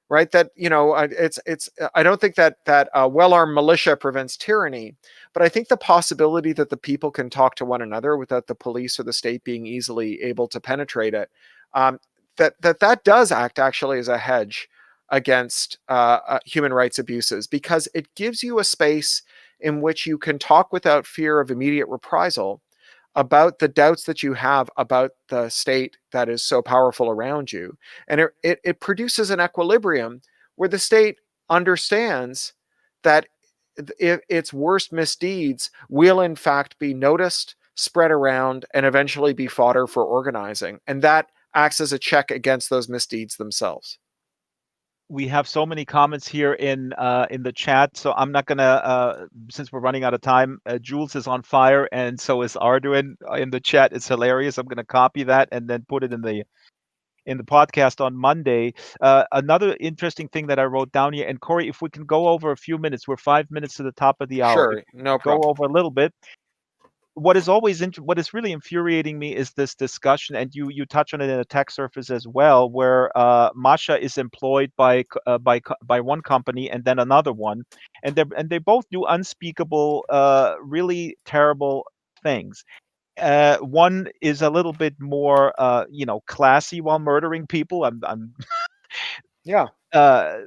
right? That it's I don't think that well-armed militia prevents tyranny, but I think the possibility that the people can talk to one another without the police or the state being easily able to penetrate it, um, that does act actually as a hedge against human rights abuses, because it gives you a space in which you can talk without fear of immediate reprisal about the doubts that you have about the state that is so powerful around you. And it produces an equilibrium where the state understands that its worst misdeeds will in fact be noticed, spread around, and eventually be fodder for organizing. And that acts as a check against those misdeeds themselves. we have so many comments here in the chat, so I'm not gonna since we're running out of time. Jules is on fire, and so is Arduin in the chat. It's hilarious. I'm gonna copy that and then put it in the podcast on Monday. Another interesting thing that I wrote down here, and Cory, if we can go over a few minutes, we're 5 minutes to the top of the hour. If Sure, we no go problem. over a little bit, what is really infuriating me is this discussion, and you touch on it in a tech surface as well, where Masha is employed by one company and then another one, and they both do unspeakable, really terrible things. One is a little bit more, classy while murdering people. Yeah, Uh,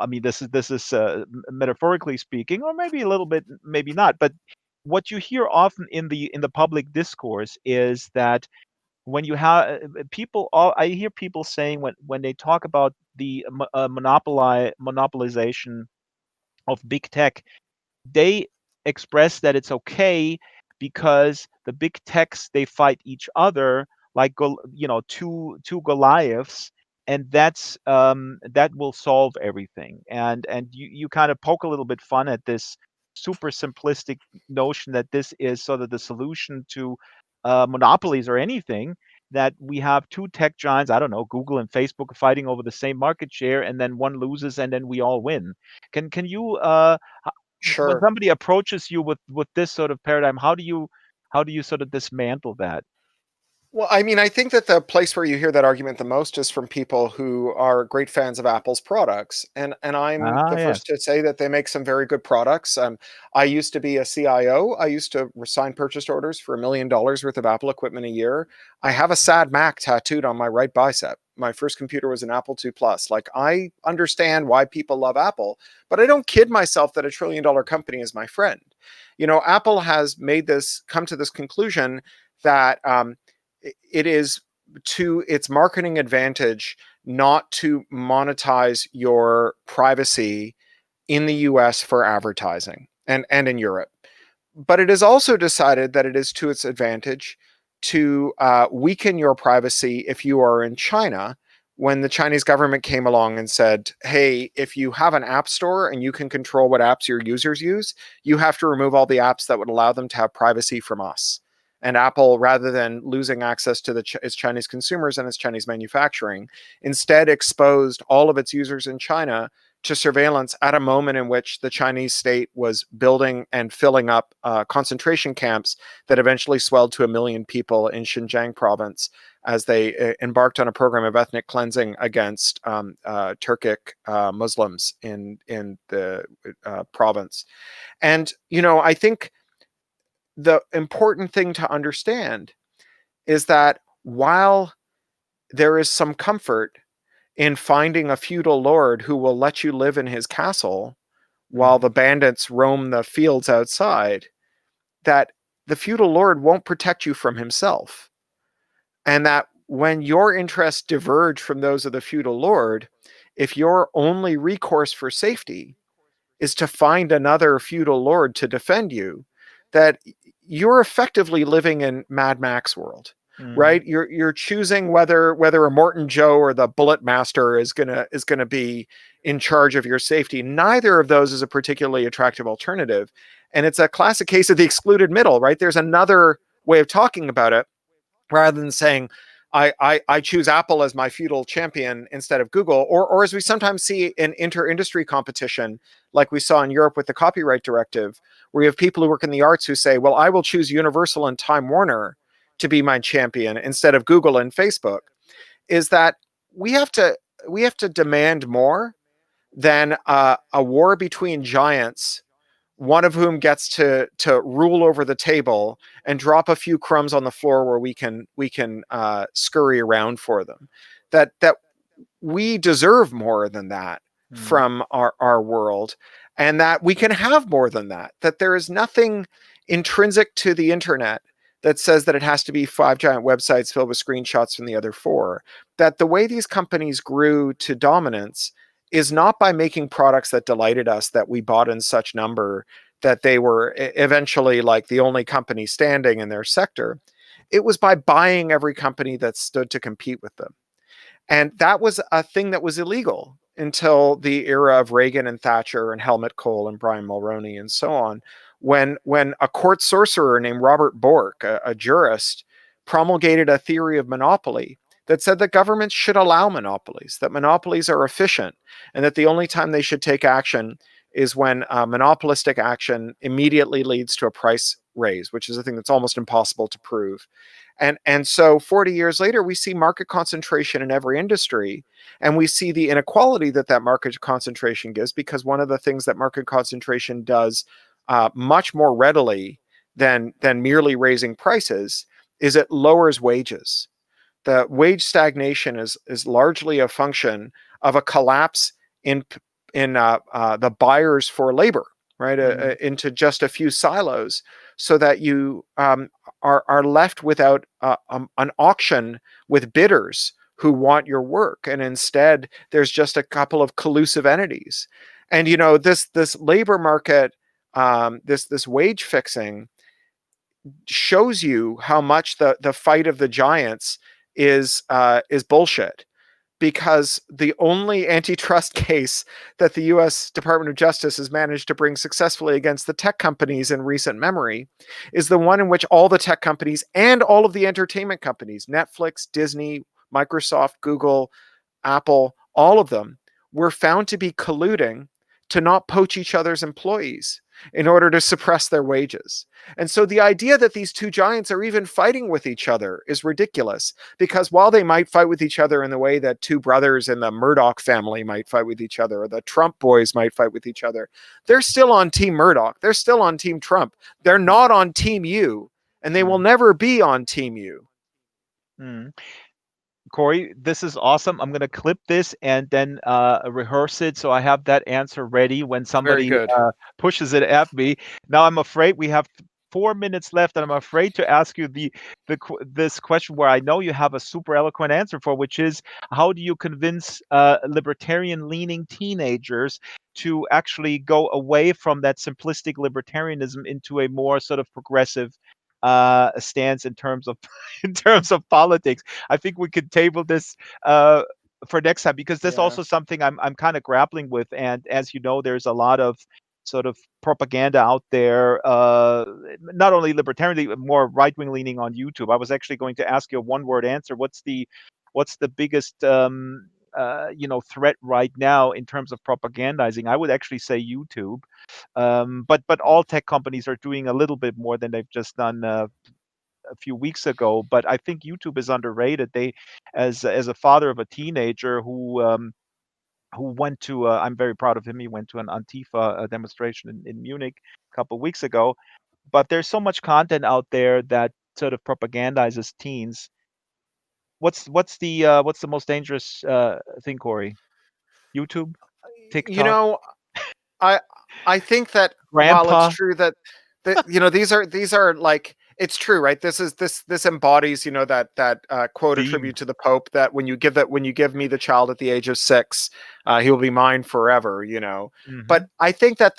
I mean, this is metaphorically speaking, or maybe a little bit, maybe not. But what you hear often in the public discourse is that when you have people, I hear people saying when they talk about the monopolization of big tech, they express that it's okay because the big techs, they fight each other like two Goliaths, and that will solve everything. And you kind of poke a little bit fun at this super simplistic notion that this is sort of the solution to monopolies or anything, that we have two tech giants, I don't know, Google and Facebook, fighting over the same market share, and then one loses and then we all win. Can you when sure. somebody approaches you with this sort of paradigm, how do you sort of dismantle that? Well, I mean, I think that the place where you hear that argument the most is from people who are great fans of Apple's products, and I'm Ah, the yes. first to say that they make some very good products. I used to be a CIO. I used to sign purchase orders for $1 million worth of Apple equipment a year. I have a sad Mac tattooed on my right bicep. My first computer was an Apple II Plus. Like, I understand why people love Apple, but I don't kid myself that $1 trillion company is my friend. Apple has come to this conclusion that it is to its marketing advantage not to monetize your privacy in the US for advertising and in Europe. But it is also decided that it is to its advantage to weaken your privacy if you are in China, when the Chinese government came along and said, hey, if you have an app store and you can control what apps your users use, you have to remove all the apps that would allow them to have privacy from us. And Apple, rather than losing access to its Chinese consumers and its Chinese manufacturing, instead exposed all of its users in China to surveillance at a moment in which the Chinese state was building and filling up concentration camps that eventually swelled to 1 million people in Xinjiang province as they embarked on a program of ethnic cleansing against Turkic Muslims in the province. And, I think the important thing to understand is that while there is some comfort in finding a feudal lord who will let you live in his castle while the Mhm. bandits roam the fields outside, that the feudal lord won't protect you from himself. And that when your interests diverge from those of the feudal lord, if your only recourse for safety is to find another feudal lord to defend you, that you're effectively living in Mad Max world, Mhm. right? You're choosing whether a Morton Joe or the Bullet Master is gonna be in charge of your safety. Neither of those is a particularly attractive alternative, and it's a classic case of the excluded middle, right? There's another way of talking about it, rather than saying I choose Apple as my feudal champion instead of Google, or as we sometimes see in inter-industry competition, like we saw in Europe with the copyright directive, where you have people who work in the arts who say, well, I will choose Universal and Time Warner to be my champion instead of Google and Facebook. Is that we have to demand more than a war between giants, one of whom gets to rule over the table and drop a few crumbs on the floor where we can scurry around for them. That we deserve more than that Mhm. from our world, and that we can have more than that. That there is nothing intrinsic to the internet that says that it has to be 5 giant websites filled with screenshots from the other 4. That the way these companies grew to dominance is not by making products that delighted us, that we bought in such number that they were eventually like the only company standing in their sector. It was by buying every company that stood to compete with them. And that was a thing that was illegal until the era of Reagan and Thatcher and Helmut Kohl and Brian Mulroney and so on, when a court sorcerer named Robert Bork, a jurist, promulgated a theory of monopoly that said that governments should allow monopolies, that monopolies are efficient, and that the only time they should take action is when monopolistic action immediately leads to a price raise, which is a thing that's almost impossible to prove. And so 40 years later, we see market concentration in every industry, and we see the inequality that that market concentration gives, because one of the things that market concentration does much more readily than merely raising prices is it lowers wages. The wage stagnation is largely a function of a collapse in the buyers for labor, right, into just a few silos, so that you are left without an auction with bidders who want your work, and instead there's just a couple of collusive entities. And this labor market, this wage fixing, shows you how much the fight of the giants is bullshit, because the only antitrust case that the US Department of Justice has managed to bring successfully against the tech companies in recent memory is the one in which all the tech companies and all of the entertainment companies, Netflix, Disney, Microsoft, Google, Apple, all of them were found to be colluding to not poach each other's employees in order to suppress their wages. And so the idea that these two giants are even fighting with each other is ridiculous, because while they might fight with each other in the way that two brothers in the Murdoch family might fight with each other, or the Trump boys might fight with each other, they're still on Team Murdoch. They're still on Team Trump. They're not on Team U, and they will never be on Team U. Cory, this is awesome. I'm going to clip this and then rehearse it, so I have that answer ready when somebody pushes it at me. Now, I'm afraid we have 4 minutes left, and I'm afraid to ask you this question where I know you have a super eloquent answer for, which is, how do you convince libertarian-leaning teenagers to actually go away from that simplistic libertarianism into a more sort of progressive stance in terms of politics? I think we could table this for next time, because this also something I'm kind of grappling with. And as you know, there's a lot of sort of propaganda out there, not only libertarian, more right-wing leaning on YouTube. I was actually going to ask you a one-word answer. What's the biggest threat right now in terms of propagandizing? I would actually say YouTube. But all tech companies are doing a little bit more than they've just done a few weeks ago. But I think YouTube is underrated. They, as a father of a teenager who went to, I'm very proud of him. He went to an Antifa demonstration in Munich a couple of weeks ago. But there's so much content out there that sort of propagandizes teens. What's the most dangerous thing, Cory? YouTube, TikTok? I think that while it's true that these are like, it's true, right? This embodies that quote attribute to the Pope, that when you give me the child at the age of 6, he will be mine forever. But I think that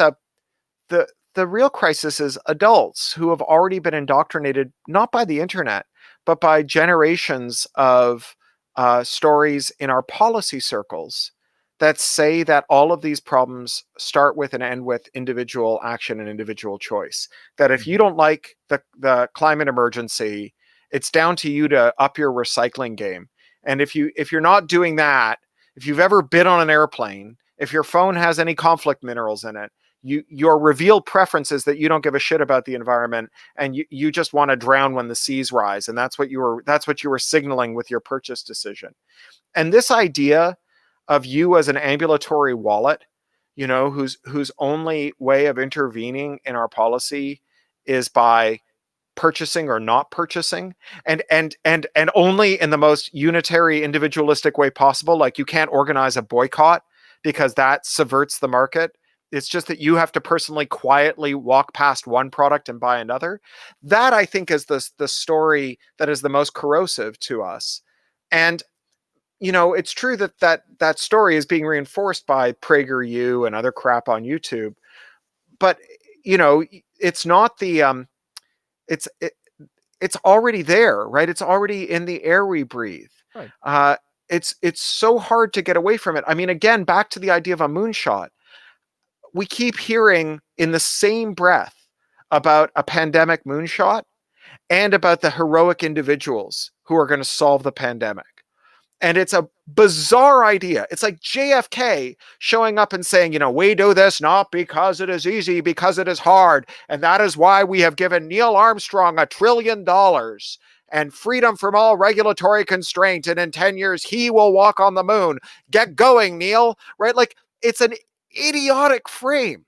the real crisis is adults who have already been indoctrinated, not by the internet, but by generations of stories in our policy circles that say that all of these problems start with and end with individual action and individual choice. That if you don't like the climate emergency, it's down to you to up your recycling game. And if you're not doing that, if you've ever been on an airplane, if your phone has any conflict minerals in it, your revealed preference is that you don't give a shit about the environment, and you just want to drown when the seas rise. And that's what you were signaling with your purchase decision. And this idea of you as an ambulatory wallet, whose only way of intervening in our policy is by purchasing or not purchasing, and only in the most unitary, individualistic way possible. Like, you can't organize a boycott because that subverts the market. It's just that you have to personally quietly walk past one product and buy another. That, I think, is the story that is the most corrosive to us. And it's true that story is being reinforced by PragerU and other crap on YouTube. But it's not it's already there, right? It's already in the air we breathe. Right. it's so hard to get away from it. I mean, again, back to the idea of a moonshot. We keep hearing in the same breath about a pandemic moonshot and about the heroic individuals who are going to solve the pandemic. And it's a bizarre idea. It's like JFK showing up and saying, we do this not because it is easy, because it is hard. And that is why we have given Neil Armstrong $1 trillion and freedom from all regulatory constraint. And in 10 years, he will walk on the moon. Get going, Neil. Right? Like, it's an idiotic frame.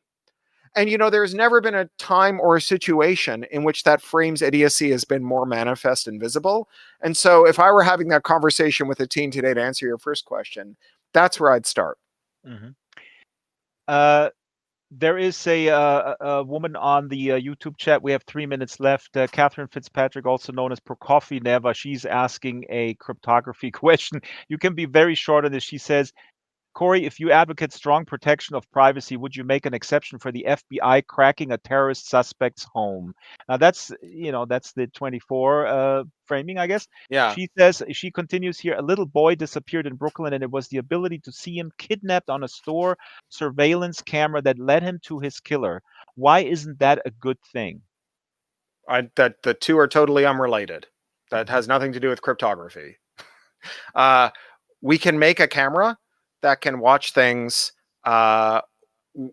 And, there's never been a time or a situation in which that frame's idiocy has been more manifest and visible. And so if I were having that conversation with a teen today, to answer your first question, that's where I'd start. Mm-hmm. There is a woman on the YouTube chat. We have 3 minutes left. Catherine Fitzpatrick, also known as Prokofy Neva. She's asking a cryptography question. You can be very short on this. She says, Cory, if you advocate strong protection of privacy, would you make an exception for the FBI cracking a terrorist suspect's home? Now that's the 24 framing, I guess. Yeah. She continues here, a little boy disappeared in Brooklyn, and it was the ability to see him kidnapped on a store surveillance camera that led him to his killer. Why isn't that a good thing? That the two are totally unrelated. That has nothing to do with cryptography. We can make a camera that can watch things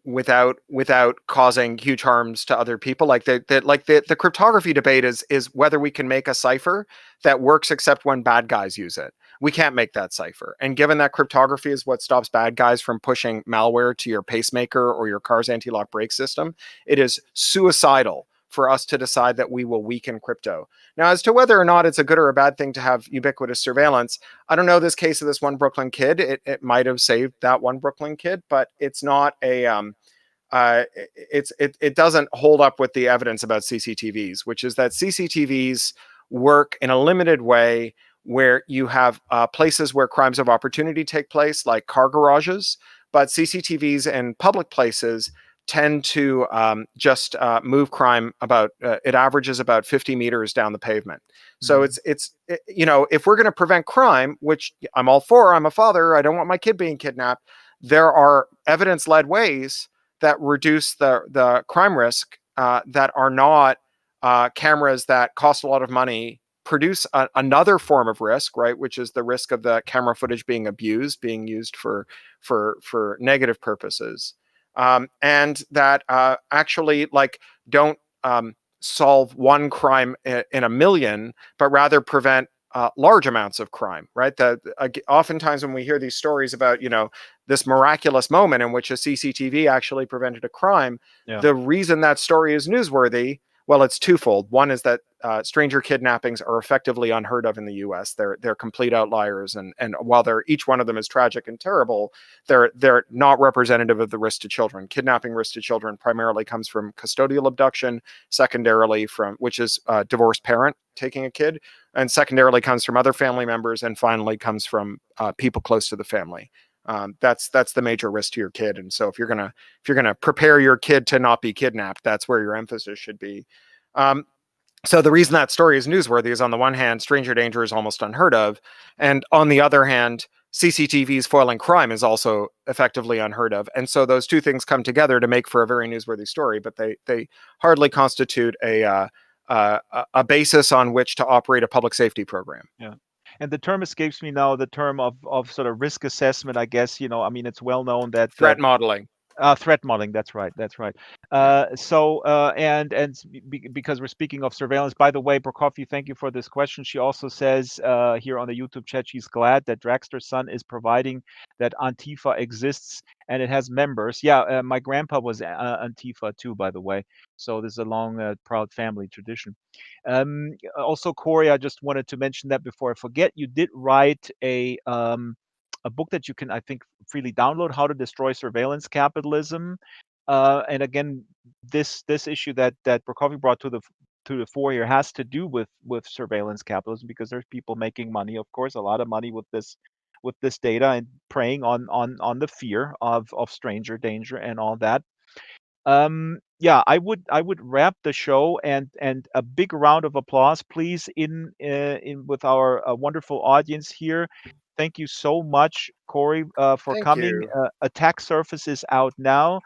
without causing huge harms to other people. Like the cryptography debate is whether we can make a cipher that works except when bad guys use it. We can't make that cipher. And given that cryptography is what stops bad guys from pushing malware to your pacemaker or your car's anti-lock brake system, it is suicidal for us to decide that we will weaken crypto. Now, as to whether or not it's a good or a bad thing to have ubiquitous surveillance, I don't know this case of this one Brooklyn kid. It might have saved that one Brooklyn kid, but it's not a it doesn't hold up with the evidence about CCTVs, which is that CCTVs work in a limited way where you have places where crimes of opportunity take place, like car garages, but CCTVs in public places tend to just move crime about, it averages about 50 meters down the pavement. So it's if we're going to prevent crime, which I'm all for, I'm a father, I don't want my kid being kidnapped, there are evidence-led ways that reduce the crime risk that are not cameras that cost a lot of money, produce another form of risk, right, which is the risk of the camera footage being abused, being used for negative purposes. And that actually don't solve one crime in a million, but rather prevent large amounts of crime, right? Oftentimes when we hear these stories about, this miraculous moment in which a CCTV actually prevented a crime, the reason that story is newsworthy, well, it's twofold. One is that stranger kidnappings are effectively unheard of in the U.S. They're complete outliers, and while each one of them is tragic and terrible, they're not representative of the risk to children. Kidnapping risk to children primarily comes from custodial abduction, secondarily from which is a divorced parent taking a kid, and secondarily comes from other family members, and finally comes from people close to the family. That's the major risk to your kid. And so if you're gonna prepare your kid to not be kidnapped, that's where your emphasis should be. So the reason that story is newsworthy is, on the one hand, stranger danger is almost unheard of, and on the other hand, CCTV's foiling crime is also effectively unheard of. And so those two things come together to make for a very newsworthy story, but they hardly constitute a basis on which to operate a public safety program. Yeah. And the term escapes me now, the term of sort of risk assessment, I guess, I mean, it's well known that threat modeling. Threat modeling. That's right. Because we're speaking of surveillance, by the way, Prokofy, thank you for this question. She also says here on the YouTube chat, she's glad that Draxtor's son is providing that Antifa exists and it has members. Yeah, my grandpa was Antifa too, by the way. So this is a long, proud family tradition. Also, Cory, I just wanted to mention that before I forget, you did write a book that you can, I think, freely download, How to Destroy Surveillance Capitalism. And again, this issue that Prokofy brought to the fore here has to do with surveillance capitalism, because there's people making money, of course, a lot of money with this data, and preying on the fear of stranger danger and all that. yeah, I would wrap the show, and a big round of applause, please, in with our wonderful audience here. Thank you so much, Corey, for Thank coming. you. Attack Surface is out now,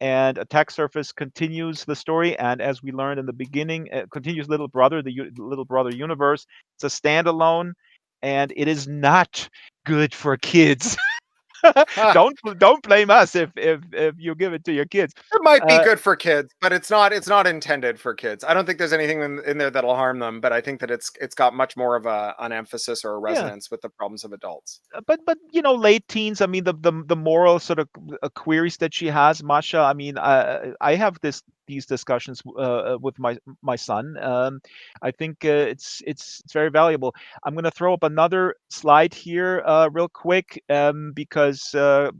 and Attack Surface continues the story. And as we learned in the beginning, continues Little Brother, Little Brother universe. It's a standalone, and it is not good for kids. Don't blame us if you give it to your kids. It might be Uh, good for kids, but it's not intended for kids. I don't think there's anything in there that'll harm them, but I think that it's got much more of an emphasis or a yeah, resonance with the problems of adults. but late teens. I mean, the moral sort of queries that she has, Masha. I mean, I have these discussions with my son. I think it's very valuable. I'm gonna throw up another slide here real quick because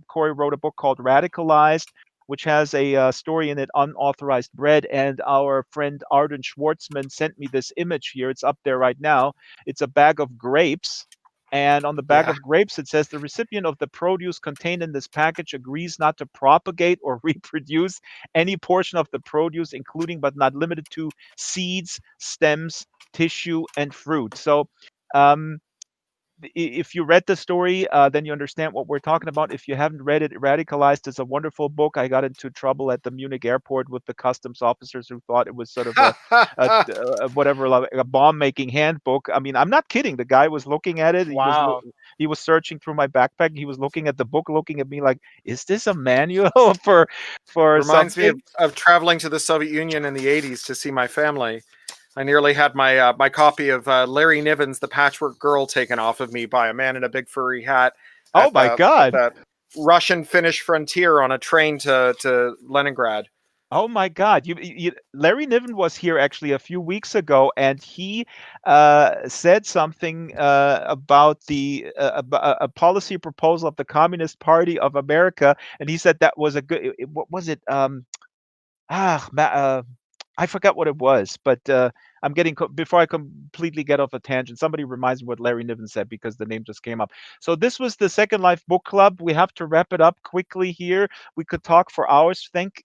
Corey wrote a book called Radicalized, which has a story in it, Unauthorized Bread, and our friend Arden Schwartzman sent me this image here. It's up there right now. It's a bag of grapes, and on the bag Yeah. of grapes, it says the recipient of the produce contained in this package agrees not to propagate or reproduce any portion of the produce, including but not limited to seeds, stems, tissue, and fruit. So, um, if you read the story, then you understand what we're talking about. If you haven't read it, Radicalized is a wonderful book. I got into trouble at the Munich airport with the customs officers who thought it was sort of whatever, like a bomb making handbook. I mean, I'm not kidding. The guy was looking at it. Wow. He was searching through my backpack. He was looking at the book, looking at me like, "Is this a manual for Reminds me something?" of traveling to the Soviet Union in the 80s to see my family. I nearly had my copy of Larry Niven's The Patchwork Girl taken off of me by a man in a big furry hat Oh my at God. the Russian-Finnish frontier on a train to Leningrad. Oh my God! Larry Niven was here actually a few weeks ago, and he said something about a policy proposal of the Communist Party of America, and he said that was a good. What was it? Ah, I forgot what it was, but I'm getting before I completely get off a tangent. Somebody reminds me what Larry Niven said because the name just came up. So this was the Second Life Book Club. We have to wrap it up quickly here. We could talk for hours. Thank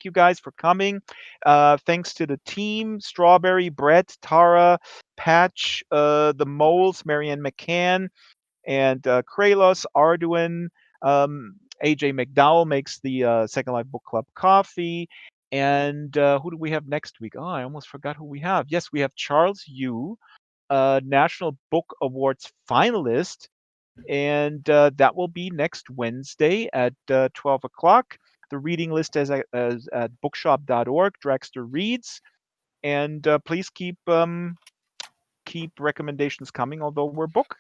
you guys for coming. Thanks to the team: Strawberry, Brett, Tara, Patch, the Moles, Marianne McCann, and Kralos, Arduin. AJ McDowell makes the Second Life Book Club coffee. And who do we have next week? Oh, I almost forgot who we have. Yes, we have Charles Yu, National Book Awards finalist, and that will be next Wednesday at 12 o'clock. The reading list is at bookshop.org. Draxtor reads, and please keep recommendations coming. Although we're booked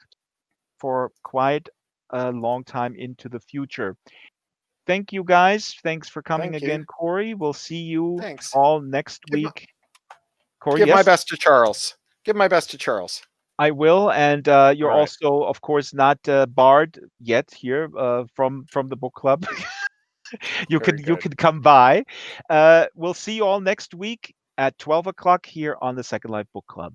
for quite a long time into the future. Thank you guys. Thanks for coming Thank you. again, Corey. We'll see you Thanks. all next Give, week. Corey, give my yes, best to Charles. Give my best to Charles. I will. And All you're right. also, of course, not barred yet here from the book club. you Very can you good. can come by. We'll see you all next week at 12 o'clock here on the Second Life Book Club.